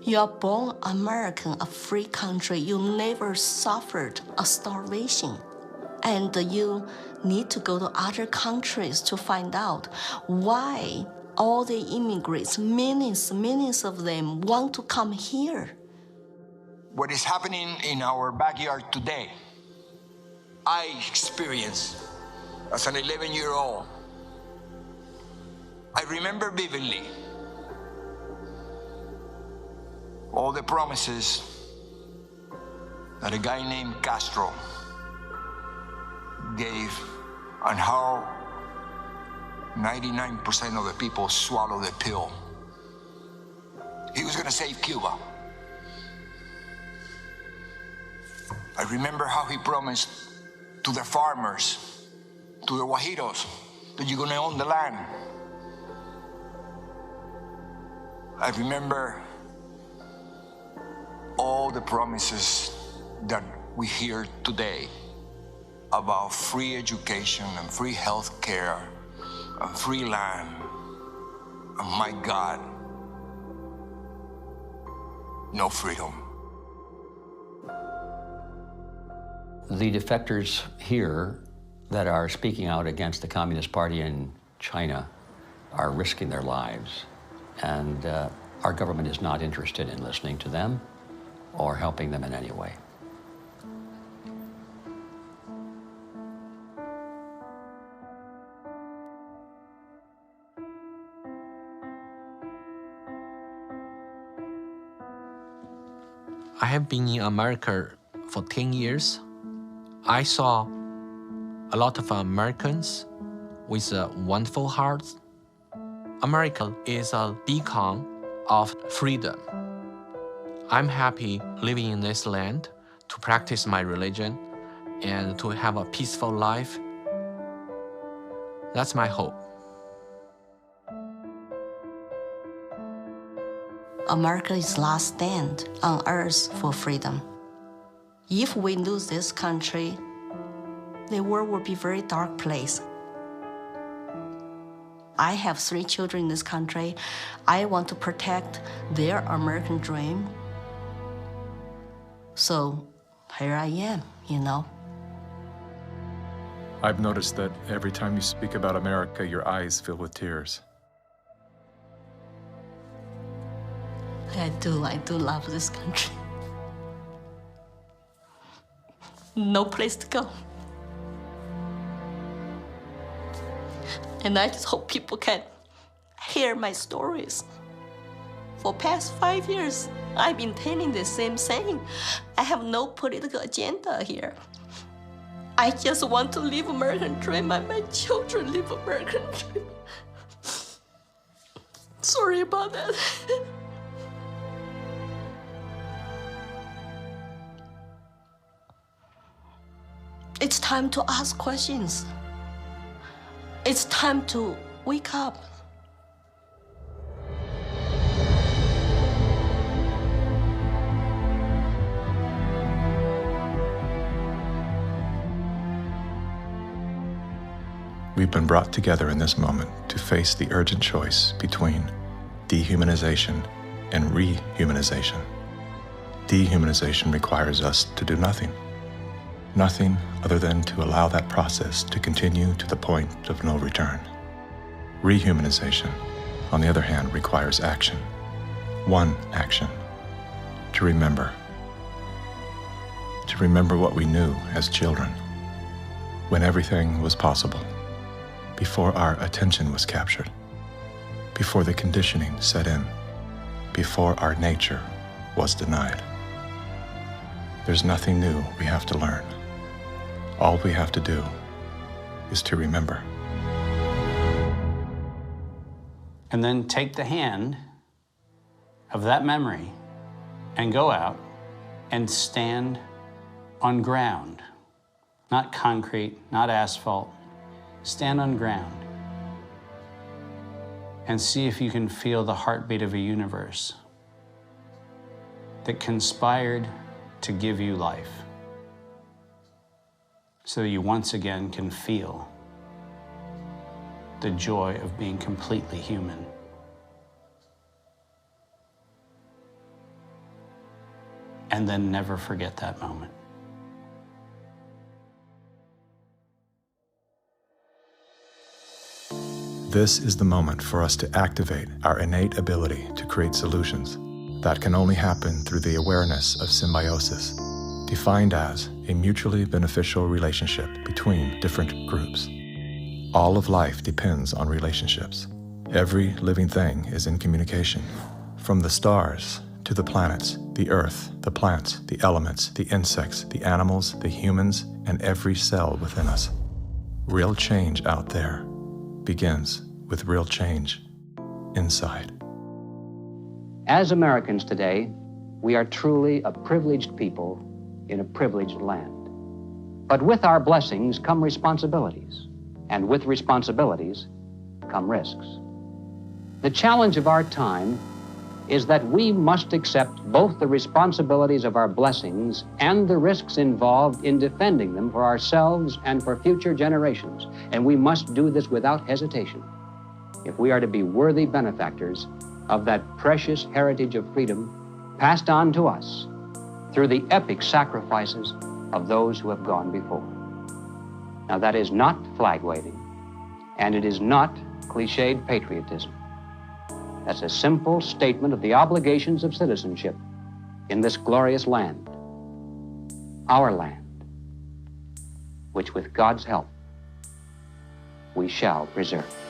You are born American, a free country. You never suffered a starvation. And you need to go to other countries to find out why all the immigrants, millions of them, want to come here. What is happening in our backyard today, I experienced as an 11-year-old. I remember vividly all the promises that a guy named Castro gave and how 99% of the people swallowed the pill. He was going to save Cuba. I remember how he promised to the farmers, to the Guajiros, that you're going to own the land. I remember all the promises that we hear today about free education and free health care and free land. And my God, no freedom. The defectors here that are speaking out against the Communist Party in China are risking their lives. And Our government is not interested in listening to them or helping them in any way. I have been in America for 10 years. I saw a lot of Americans with wonderful hearts. America is a beacon of freedom. I'm happy living in this land to practice my religion and to have a peaceful life. That's my hope. America's last stand on earth for freedom. If we lose this country, the world will be a very dark place. I have 3 children in this country. I want to protect their American dream. So here I am, you know. I've noticed that every time you speak about America, your eyes fill with tears. I do love this country. No place to go. And I just hope people can hear my stories. For past 5 years, I've been telling the same thing. I have no political agenda here. I just want to live American dream and my children live American dream. Sorry about that. It's time to ask questions. It's time to wake up. We've been brought together in this moment to face the urgent choice between dehumanization and rehumanization. Dehumanization requires us to do nothing. Nothing other than to allow that process to continue to the point of no return. Rehumanization, on the other hand, requires action. One action: to remember. To remember what we knew as children, when everything was possible, before our attention was captured, before the conditioning set in, before our nature was denied. There's nothing new we have to learn. All we have to do is to remember. And then take the hand of that memory and go out and stand on ground, not concrete, not asphalt. Stand on ground and see if you can feel the heartbeat of a universe that conspired to give you life, so you once again can feel the joy of being completely human. And then never forget that moment. This is the moment for us to activate our innate ability to create solutions. That can only happen through the awareness of symbiosis, defined as a mutually beneficial relationship between different groups. All of life depends on relationships. Every living thing is in communication, from the stars to the planets, the earth, the plants, the elements, the insects, the animals, the humans, and every cell within us. Real change out there begins with real change inside. As Americans today, we are truly a privileged people in a privileged land. But with our blessings come responsibilities, and with responsibilities come risks. The challenge of our time is that we must accept both the responsibilities of our blessings and the risks involved in defending them for ourselves and for future generations. And we must do this without hesitation if we are to be worthy benefactors of that precious heritage of freedom passed on to us through the epic sacrifices of those who have gone before. Now, that is not flag waving, and it is not cliched patriotism. as a simple statement of the obligations of citizenship in this glorious land, our land, which with God's help we shall preserve.